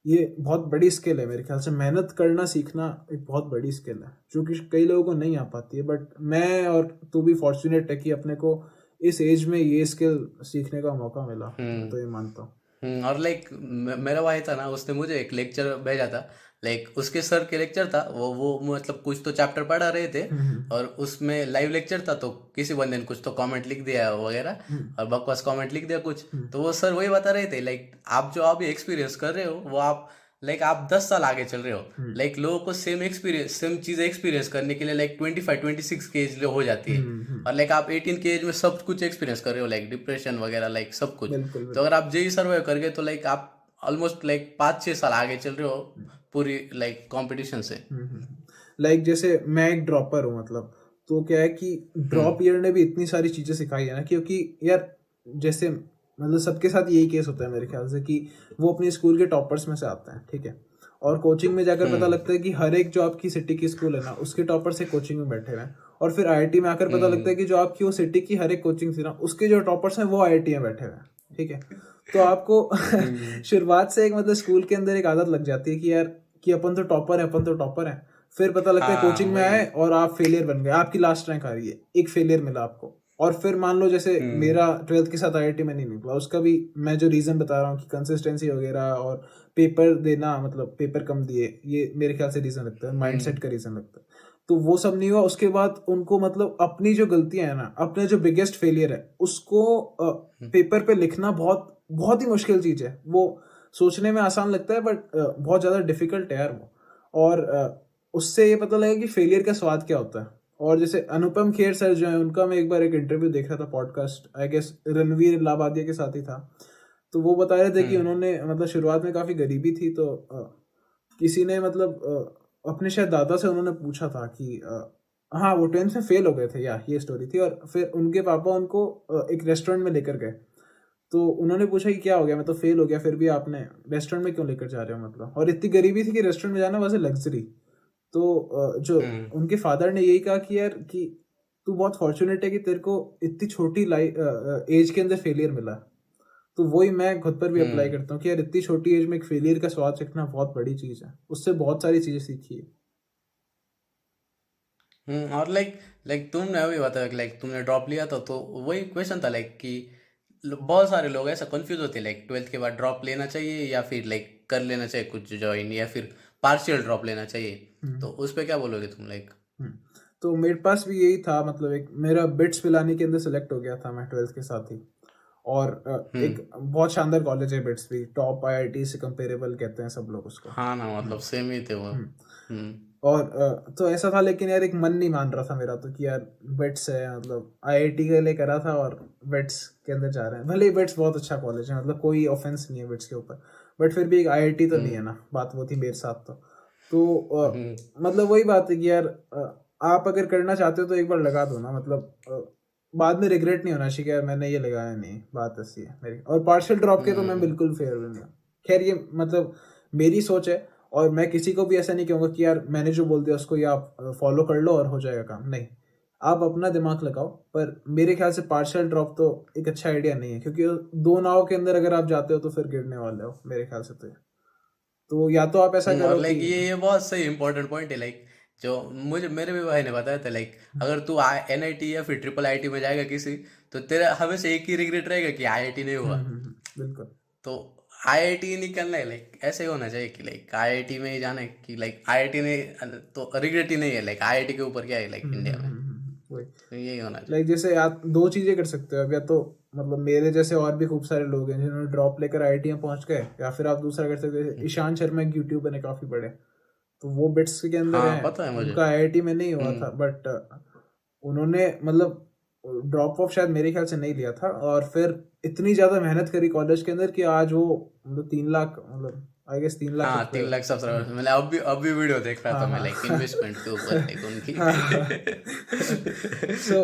ये बहुत बड़ी स्किल है मेरे ख्याल से। मेहनत करना सीखना एक बहुत बड़ी स्किल है जो कि कई लोगों को नहीं आ पाती है। बट मैं और तू भी फॉर्चुनेट है कि अपने को इस एज में ये स्किल सीखने का मौका मिला। मैं तो ये मानता हूँ। और लाइक मेरा भाई था ना, उसने मुझे एक लेक्चर भेजा था। लाइक उसके सर के लेक्चर था वो मतलब कुछ तो चैप्टर पढ़ा रहे थे, और उसमें लाइव लेक्चर था, तो किसी बंदे ने कुछ तो कमेंट लिख दिया वगैरह, और बकवास कमेंट लिख दिया कुछ। तो वो सर वही बता रहे थे लाइक आप जो अभी एक्सपीरियंस कर रहे हो वो आप 10 साल आगे चल रहे हो। लाइक लोगों को सेम चीज़ें एक्सपीरियंस करने के लिए लाइक 25-26 की एज हो जाती है, और लाइक आप 18 की एज में सब कुछ एक्सपीरियंस कर रहे हो, लाइक डिप्रेशन वगैरह लाइक सब कुछ। बिल्कुल तो अगर आप जेई सर्वाइव कर गए तो लाइक आप ऑलमोस्ट लाइक 5-6 साल आगे चल रहे हो पूरी लाइक कंपटीशन से। लाइक जैसे मैं एक ड्रॉपर हूँ, मतलब तो क्या है कि ड्रॉप ईयर ने भी इतनी सारी चीज़ें सिखाई है ना, क्योंकि यार जैसे मतलब सबके साथ यही केस होता है मेरे ख्याल से कि वो अपने स्कूल के टॉपर्स में से आते हैं, ठीक है, और कोचिंग में जाकर पता लगता है कि हर एक जो आपकी सिटी की स्कूल है ना उसके टॉपर से कोचिंग में बैठे हुए हैं। और फिर आईआईटी में आकर पता लगता है कि जो आपकी वो सिटी की हर एक कोचिंग थी ना उसके जो टॉपर्स हैं वो आईआईटी में बैठे हुए हैं, ठीक है। तो आपको शुरुआत से एक मतलब स्कूल के अंदर एक आदत लग जाती है कि यार कि अपन तो टॉपर है, अपन तो टॉपर है। फिर पता लगता है हाँ, कोचिंग में वही। आए और आप फेलियर बन गए, आपकी लास्ट रैंक आ रही है, एक फेलियर मिला आपको। और फिर मान लो जैसे मेरा 12th के साथ आईआईटी में नहीं निकला, उसका भी मैं जो रीज़न बता रहा हूँ कि कंसिस्टेंसी वगैरह और पेपर देना, मतलब पेपर कम दिए, ये मेरे ख्याल से रीज़न लगता है, माइंडसेट का रीज़न लगता है। तो वो सब नहीं हुआ। उसके बाद उनको मतलब अपनी जो गलतियां है ना, अपने जो बिगेस्ट फेलियर है उसको पेपर पे लिखना बहुत बहुत ही मुश्किल चीज है। वो सोचने में आसान लगता है बट बहुत ज्यादा डिफिकल्ट है यार वो। और उससे ये पता लगा कि फेलियर का स्वाद क्या होता है। और जैसे अनुपम खेर सर जो है, उनका मैं एक बार एक इंटरव्यू देख रहा था, पॉडकास्ट आई गेस रणवीर लाबादिया के साथ ही था। तो वो बता रहे थे कि उन्होंने मतलब शुरुआत में काफी गरीबी थी, तो किसी ने मतलब अपने शायद दादा से उन्होंने पूछा था कि हाँ वो 10th में फेल हो गए थे, या ये स्टोरी थी। और फिर उनके पापा उनको एक रेस्टोरेंट में लेकर गए। तो उन्होंने पूछा कि क्या हो गया, मैं तो फेल हो गया, फिर भी आपने रेस्टोरेंट में क्यों लेकर जा रहे हो मतलब। और इतनी गरीबी थी कि रेस्टोरेंट में जाना वैसे लग्जरी। तो जो उनके फादर ने यही कहा कि यार कि तू बहुत फॉर्चुनेट है कि तेरे को इतनी छोटी एज के अंदर फेलियर मिला। तो वही मैं खुद पर भी अप्लाई करता हूँ कि यार इतनी छोटी एज में एक फेलियर का स्वाद सीखना बहुत बड़ी चीज है। उससे बहुत सारी चीजें सीखी है। और लाइक लाइक तुमने अभी बताया कि लाइक तुमने ड्रॉप लिया था, तो वही क्वेश्चन था लाइक कि बहुत सारे लोग ऐसा कंफ्यूज होते हैं लाइक 12th के बाद ड्रॉप लेना चाहिए या फिर लाइक कर लेना चाहिए कुछ ज्वाइन, या फिर पार्शियल ड्रॉप लेना चाहिए। तो उस पर क्या बोलोगे तुम लाइक? तो मेरे पास भी यही था, मतलब एक मेरा बिट्स पिलानी के अंदर सेलेक्ट हो गया था मैं 12th के साथ ही। और एक बहुत शानदार कॉलेज है बिट्स भी, टॉप आईआईटी से कंपेरेबल कहते हैं सब लोग उसको। हाँ ना, मतलब सेम ही थे वो। और तो ऐसा था, लेकिन यार एक मन नहीं मान रहा था मेरा तो कि यार बिट्स है, मतलब आईआईटी के लिए करा था और बिट्स के अंदर जा रहे हैं। भले ही बिट्स बहुत अच्छा कॉलेज है, मतलब कोई ऑफेंस नहीं है बिट्स के ऊपर, बट फिर भी एक आईआईटी तो नहीं है ना, बात वो थी मेरे साथ। मतलब वही बात है कि यार आप अगर करना चाहते हो तो एक बार लगा दो ना, मतलब बाद में रिग्रेट नहीं होना चाहिए यार मैंने ये लगाया नहीं। बात ऐसी है मेरी। और पार्शियल ड्रॉप के तो मैं बिल्कुल फेवरेट नहीं हूँ। खैर ये मतलब मेरी सोच है, और मैं किसी को भी ऐसा नहीं कहूँगा कि यार मैंने जो बोल दिया उसको ये आप फॉलो कर लो और हो जाएगा काम। नहीं, आप अपना दिमाग लगाओ। पर मेरे ख्याल से पार्शियल ड्रॉप तो एक अच्छा आइडिया नहीं है, क्योंकि दो नाव के अंदर अगर आप जाते हो तो फिर गिरने वाले हो मेरे ख्याल से। तो या तो आप ऐसा और करो लाइक कि ये बहुत सही इंपॉर्टेंट पॉइंट है लाइक, जो मुझे मेरे भी भाई ने बताया था लाइक अगर तू एनआईटी या फिर ट्रिपल आईटी में जाएगा किसी, तो तेरा हमेशा एक ही रिग्रेट रहेगा कि आईआईटी नहीं हुआ। बिल्कुल। तो आईआईटी निकलना है लाइक ऐसे ही होना चाहिए कि लाइक आईआईटी में ही जाना है कि लाइक आईआईटी नहीं तो रिग्रेट ही नहीं है। लाइक आईआईटी के ऊपर क्या है लाइक इंडिया में, वही तो यही होना चाहिए। लाइक जैसे आप दो चीजें कर सकते हो अब, या तो मतलब मेरे जैसे और भी खूब सारे लोग हैं जिन्होंने ड्रॉप लेकर आईआईटी में पहुंच गए, या फिर आप दूसरा कर सकते हो। ईशान शर्मा एक यूट्यूबर ने काफी बड़े, तो वो बिट्स के अंदर हाँ है। पता है मुझे। उनका आईआईटी में नहीं हुआ था, बट उन्होंने मतलब ड्रॉप ऑफ शायद मेरे ख्याल से नहीं लिया था, और फिर इतनी ज्यादा मेहनत करी कॉलेज के अंदर कि आज वो मतलब 3 लाख, मतलब आई गेस 3 लाख हाँ कुछ पे 3 लाख सब्सक्राइबर्स, मैंने अभी वीडियो देख रहा था मैं लाइक इन्वेस्टमेंट के ऊपर लाइक उनकी। सो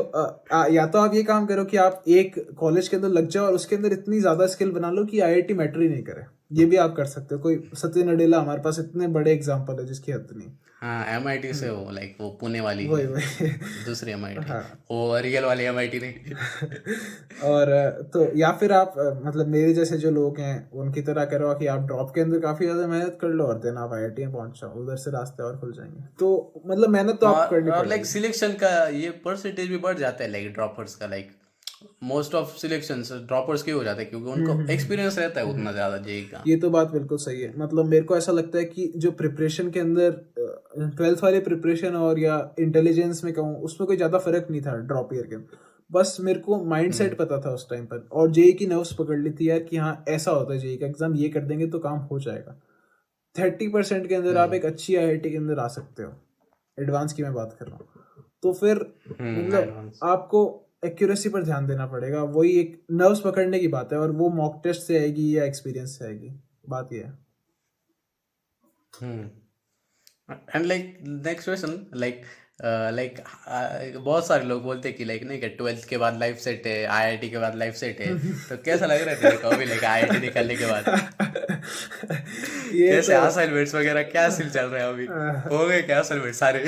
या तो आप ये काम करो कि आप एक कॉलेज के अंदर लग जाओ और उसके अंदर इतनी ज्यादा स्किल बना लो कि आईआईटी मैटर ही नहीं करे। ये भी आप कर सकते हो। कोई सत्य नडेला हमारे पास इतने बड़े एग्जांपल है जिसकी हद नहीं। हाँ एमआईटी से वो लाइक वो पुणे वाली वही वही दूसरी एमआईटी, हाँ। वो रियल वाली एमआईटी नहीं। और तो या फिर आप मतलब मेरे जैसे जो लोग हैं उनकी तरह करो कि आप ड्रॉप के अंदर काफी ज्यादा मेहनत कर लो, और देन आप आईआईटी में पहुंच जाओ, उधर से रास्ते और खुल जाएंगे। तो मतलब मेहनत तो आपको करनी और लाइक पड़ेगी। सिलेक्शन का ये परसेंटेज भी बढ़ जाता है लाइक ड्रॉपर्स का। Like most of selections droppers के हो जाते हैं क्योंकि उनको एक्सपीरियंस रहता है उतना ज्यादा जेई का। ये तो बात बिल्कुल सही है। मतलब मेरे को ऐसा लगता है कि जो प्रिपरेशन के अंदर 12th वाली प्रिपरेशन और या इंटेलिजेंस में कहूँ, उसमें कोई ज्यादा फर्क नहीं था ड्रॉप ईयर के। बस मेरे को माइंड सेट पता था उस टाइम पर, और जेई की नर्व्स पकड़ ली थी यार कि हाँ ऐसा होता है जेई का एग्जाम, ये कर देंगे तो काम हो जाएगा। 30% के अंदर आप एक अच्छी आईआईटी के अंदर आ सकते हो, एडवांस की मैं बात कर रहा हूँ। तो फिर मतलब एडवांस। आपको एक्यूरेसी पर ध्यान देना पड़ेगा। वही एक नर्व्स पकड़ने की बात है, और वो मॉक टेस्ट से आएगी या एक्सपीरियंस से आएगी, बात ये है। And like next question like like बहुत सारे लोग बोलते हैं कि लाइक नहीं कि 12th के बाद लाइफ सेट है, आईआईटी के बाद लाइफ सेट है। तो कैसा लग रहा है तेरे को अभी लाइक आईआईटी निकलने के बाद? ये कैसे तो असाइनमेंट्स वगैरह क्या सीन चल रहा है अभी? हो गए क्या असाइनमेंट सारे?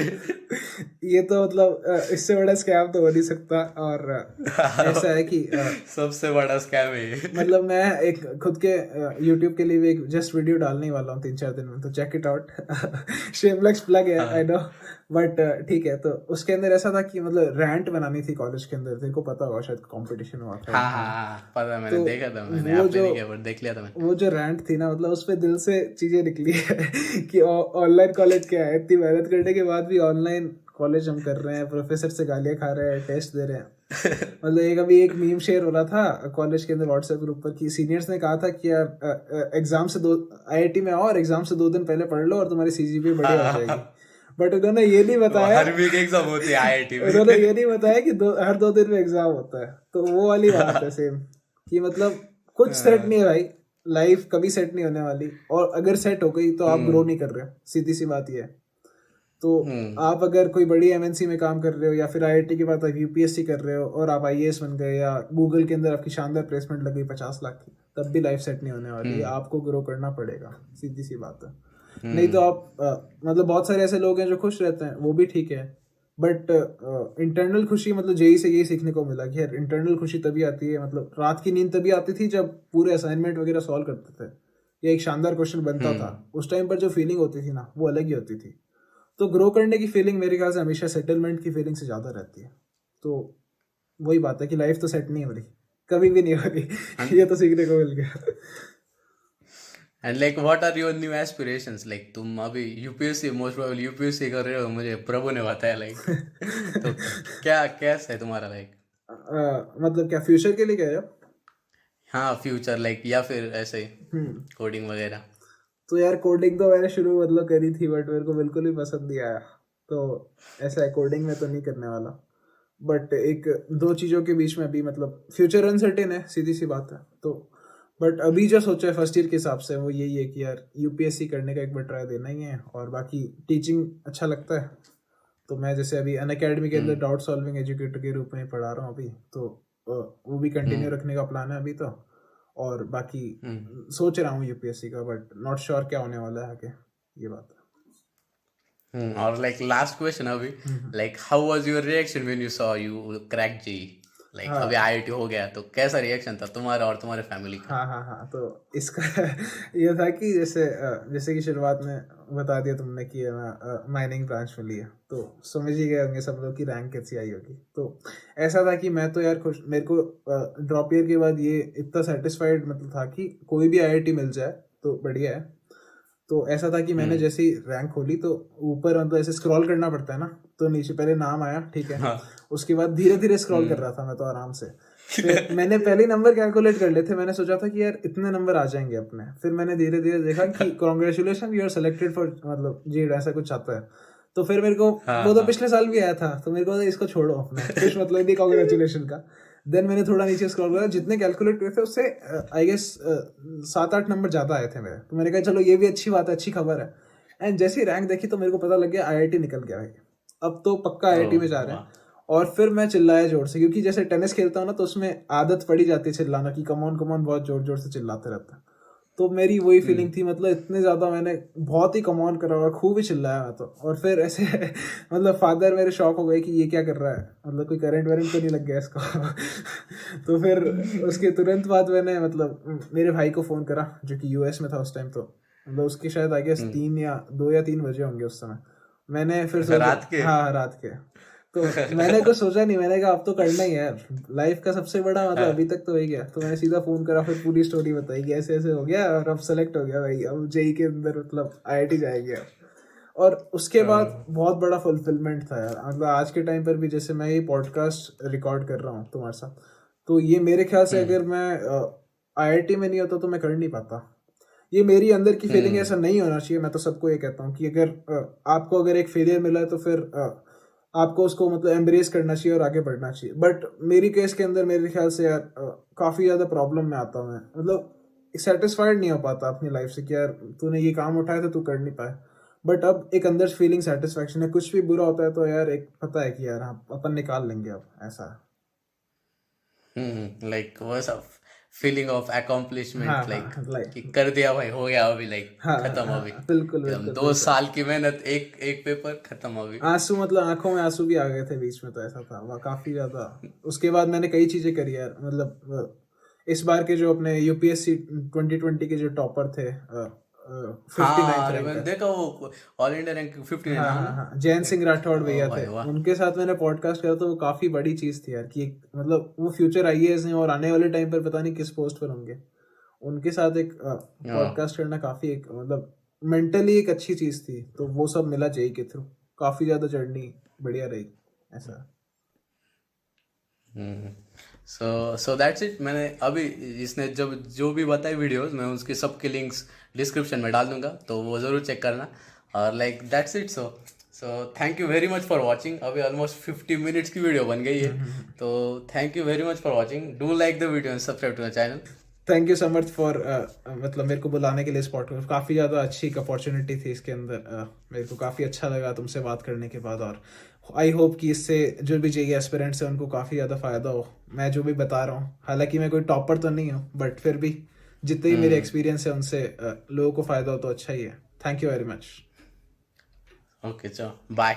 ये तो मतलब इससे बड़ा स्कैम तो हो नहीं सकता। और ऐसा है कि सबसे बड़ा स्कैम है ये। मतलब मैं एक खुद के यूट्यूब के लिए भी एक जस्ट वीडियो डालने ही वाला हूँ 3-4 दिन में, तो check it out. Shameless plug है आई नो, बट ठीक है। तो उसके अंदर ऐसा था कि मतलब रैंट बनानी थी कॉलेज के अंदर, तेरे को पता होगा शायद कंपटीशन हुआ था। हाँ पता, मैंने तो देखा था, मैंने वो आप पे जो नहीं किया बट देख लिया था मैंने। वो जो रैंट थी ना, मतलब उस पे दिल से चीजें निकली है कि ऑनलाइन कॉलेज क्या है, इतनी मेहनत करने के बाद भी ऑनलाइन कॉलेज हम कर रहे हैं, प्रोफेसर से गालियां खा रहे हैं, टेस्ट दे रहे हैं। मतलब अभी एक मीम शेयर हो रहा था कॉलेज के अंदर व्हाट्सएप ग्रुप पर कि सीनियर्स ने कहा था कि यार एग्जाम से आईआईटी में आओ और एग्जाम से 2 दिन पहले पढ़ लो और तुम्हारी सीजीपीए बढ़िया हो जाएगी। बट उन्होंने ये नहीं बताया, हर वीक एग्जाम होती है आईआईटी में। उन्होंने ये नहीं बताया कि हर 2 दिन में एग्जाम होता है। तो वो वाली बात है सेम कि मतलब कुछ सेट नहीं है भाई, लाइफ कभी सेट नहीं होने वाली, और अगर सेट हो गई तो आप ग्रो नहीं कर रहे हो, सीधी सी बात ये है। तो आप अगर कोई बड़ी एमएनसी में काम कर रहे हो या फिर आईआईटी के बाद आप यूपीएससी कर रहे हो और आप आईएएस बन गए या गूगल के अंदर आपकी शानदार प्लेसमेंट लग गई 50 लाख की, तब भी लाइफ सेट नहीं होने वाली है, आपको ग्रो करना पड़ेगा, सीधी सी बात है। नहीं तो आप मतलब बहुत सारे ऐसे लोग हैं जो खुश रहते हैं, वो भी ठीक है, बट इंटरनल खुशी मतलब जेई से यही सीखने को मिला कि यार इंटरनल खुशी तभी आती है, मतलब रात की नींद तभी आती थी जब पूरे असाइनमेंट वगैरह सॉल्व करते थे या एक शानदार क्वेश्चन बनता था, उस टाइम पर जो फीलिंग होती थी ना वो अलग ही होती थी। तो ग्रो करने की फीलिंग मेरे ख्याल से हमेशा सेटलमेंट की फीलिंग से ज़्यादा रहती है। तो वही बात है कि लाइफ तो सेट नहीं हो रही, कभी भी नहीं हो रही। ये तो सीखने को मिल गया। And like what are your new aspirations? Like तुम अभी यूपीएससी, मोस्ट प्रोबेबली यूपीएससी कर रहे हो, मुझे प्रभु ने बताया लाइक। तो क्या कैसा है तुम्हारा लाइक? मतलब क्या फ्यूचर के लिए कह रहे हो? हाँ फ्यूचर लाइक, या फिर ऐसे ही कोडिंग वगैरह। तो यार कोडिंग तो मैंने शुरू मतलब करी थी, बट मेरे को बिल्कुल भी पसंद नहीं आया, तो ऐसा है कोडिंग में तो नहीं करने वाला। बट एक दो चीज़ों के बीच में अभी मतलब फ्यूचर अनसर्टेन है, सीधी सी बात है। तो बट अभी जो सोचा है फर्स्ट ईयर के हिसाब से वो यही है कि यार यूपीएससी करने का एक बार ट्राई देना ही है, और बाकी टीचिंग अच्छा लगता है। तो मैं जैसे अभी अनअकैडमी के अंदर डाउट सॉल्विंग एजुकेटर के रूप में पढ़ा रहा हूँ अभी, तो वो भी कंटिन्यू रखने का प्लान है अभी तो। और बाकी सोच रहा हूँ यूपीएससी का, बट नॉट श्योर क्या होने वाला है आगे, ये बात है। और लाइक लास्ट क्वेश्चन अभी, like how was your reaction when you saw you crack JEE? Like अभी आईआईटी हो गया तो कैसा रिएक्शन था तुम्हारा और तुम्हारे फैमिली का? हाँ, तो इसका ये था कि जैसे कि शुरुआत में बता दिया तुमने कि माइनिंग ब्रांच में लिया, तो समझ ही गए होंगे सब लोग की रैंक कैसी आई होगी। तो ऐसा था कि मैं तो यार खुश, मेरे को ड्रॉप ईयर के बाद ये इतना सेटिस्फाइड मतलब था कि कोई भी आईआईटी मिल जाए तो बढ़िया है। तो ऐसा था कि मैंने जैसे ही रैंक खोली तो ऊपर मतलब ऐसे स्क्रॉल करना पड़ता है ना, तो नीचे पहले नाम आया, ठीक है, उसके बाद धीरे धीरे स्क्रॉल कर रहा था मैं तो आराम से। फिर मैंने पहले नंबर कैलकुलेट कर लिए थे, मैंने सोचा था कि यार इतने नंबर आ जाएंगे अपने। फिर मैंने धीरे धीरे देखा कि congratulation you are selected for मतलब जीड, ऐसा कुछ आता है। तो फिर मेरे को वो तो पिछले साल भी आया था, तो मेरे को इसको छोड़ो अपना, कुछ मतलब नहीं कॉन्ग्रेचुलेशन का। देन मैंने थोड़ा नीचे स्क्रॉल करा, जितने कैलकुलेट हुए थे उससे आई गेस 7-8 नंबर ज़्यादा आए थे मेरे। तो मैंने कहा चलो ये भी अच्छी बात है, अच्छी खबर है। एंड जैसे ही रैंक देखी तो मेरे को पता लग गया आईआईटी निकल गया भाई, अब तो पक्का आईआईटी में जा रहे हैं। और फिर मैं चिल्लाया जोर से, क्योंकि जैसे टेनिस खेलता हूँ ना तो उसमें आदत पड़ी जाती है चिल्लाना की, कमॉन कमॉन बहुत जोर जोर से चिल्लाते रहता है। तो मेरी वही फीलिंग थी, मतलब इतने ज़्यादा मैंने बहुत ही कमॉन करा और खूब ही चिल्लाया मैं तो। और फिर ऐसे मतलब फादर मेरे शॉक हो गए कि ये क्या कर रहा है, मतलब कोई करंट वरेंट तो नहीं लग गया इसको। तो फिर उसके तुरंत बाद मैंने मतलब मेरे भाई को फ़ोन करा जो कि यूएस में था उस टाइम, तो मतलब उसके शायद आई गेस 2 या 3 बजे होंगे उस समय। मैंने फिर सोचा, रात के? हाँ रात के। तो मैंने कुछ सोचा नहीं, मैंने कहा अब तो करना ही है यार, लाइफ का सबसे बड़ा मतलब अभी तक तो हो ही गया। तो मैंने सीधा फोन करा, फिर पूरी स्टोरी बताई कि ऐसे ऐसे हो गया और अब सेलेक्ट हो गया भाई, अब जेई के अंदर मतलब आईआईटी जाएगी अब। और उसके बाद बहुत बड़ा फुलफिलमेंट था यार, मतलब आज के टाइम पर भी जैसे मैं ये पॉडकास्ट रिकॉर्ड कर रहा हूँ तुम्हारे साथ, तो ये मेरे ख्याल से अगर मैं आईआईटी में नहीं होता तो मैं कर नहीं पाता। ये मेरी अंदर की फीलिंग है, ऐसा नहीं होना चाहिए। मैं तो सबको ये कहता हूँ कि अगर आपको अगर एक फेलियर मिला है तो फिर आपको उसको मतलब एम्ब्रेस करना चाहिए और आगे बढ़ना चाहिए। बट मेरी केस के अंदर मेरे ख्याल से यार काफ़ी ज़्यादा प्रॉब्लम में आता हूँ मैं, मतलब सेटिस्फाइड नहीं हो पाता अपनी लाइफ से कि यार तूने ये काम उठाया था तू कर नहीं पाया। बट अब एक अंदर फीलिंग सेटिस्फैक्शन है, कुछ भी बुरा होता है तो यार एक पता है कि यार हाँ अपन निकाल लेंगे अब, ऐसा है। लाइक वो सब फीलिंग ऑफ अकॉम्प्लिशमेंट, हाँ लाइक लाइक कि कर दिया भाई, हो गया अभी, लाइक खत्म अभी। बिल्कुल एकदम बिल्कुल 2 साल की मेहनत, एक एक पेपर खत्म अभी। आंसू मतलब आंखों में आंसू भी आ गए थे बीच में, तो ऐसा था वह काफी ज्यादा। उसके बाद मैंने कई चीजें करी यार, मतलब इस बार के जो अपने यूपीएससी 2020 के जो टॉपर थे, 59th हाँ रैंक मैंने पे। देखा वो ऑल इंडिया रैंक 59 हाँ नाम हाँ ना। हाँ, जैन सिंह राठौड़ भैया थे, भाई वाह। उनके साथ मैंने पॉडकास्ट करा तो वो काफी बड़ी चीज थी यार कि मतलब वो फ्यूचर आईएएस हैं और आने वाले टाइम पर पता नहीं किस पोस्ट पर होंगे। उनके साथ एक पॉडकास्ट करना काफी एक मतलब मेंटली एक अच्छी चीज थी, तो वो सब मिला जेई के थ्रू, काफ़ी ज़्यादा जर्नी बढ़िया रही ऐसा। So that's it. मैंने अभी इसने जब जो भी बताई वीडियोस मैं उसके सबके लिंक्स डिस्क्रिप्शन में डाल दूंगा, तो वो ज़रूर चेक करना। और like that's it. So thank you very much for watching. अभी ऑलमोस्ट 50 मिनट्स की वीडियो बन गई है, तो thank you very much for watching. Do like the video and subscribe to the channel. Thank you so much for मतलब मेरे को बुलाने के लिए इस पॉडकास्ट। काफ़ी ज़्यादा अच्छी एक अपॉर्चुनिटी थी इसके अंदर। मेरे को काफ़ी अच्छा लगा तुमसे बात करने के बाद, और आई होप कि इससे जो भी जेईई एस्पिरेंट्स हैं उनको काफ़ी ज़्यादा फ़ायदा हो। मैं जो भी बता रहा हूँ, हालांकि मैं कोई टॉपर तो नहीं हूँ, बट फिर भी जितने भी मेरे एक्सपीरियंस है उनसे लोगों को फ़ायदा हो तो अच्छा ही है। Thank you very much. Okay, चलो बाय।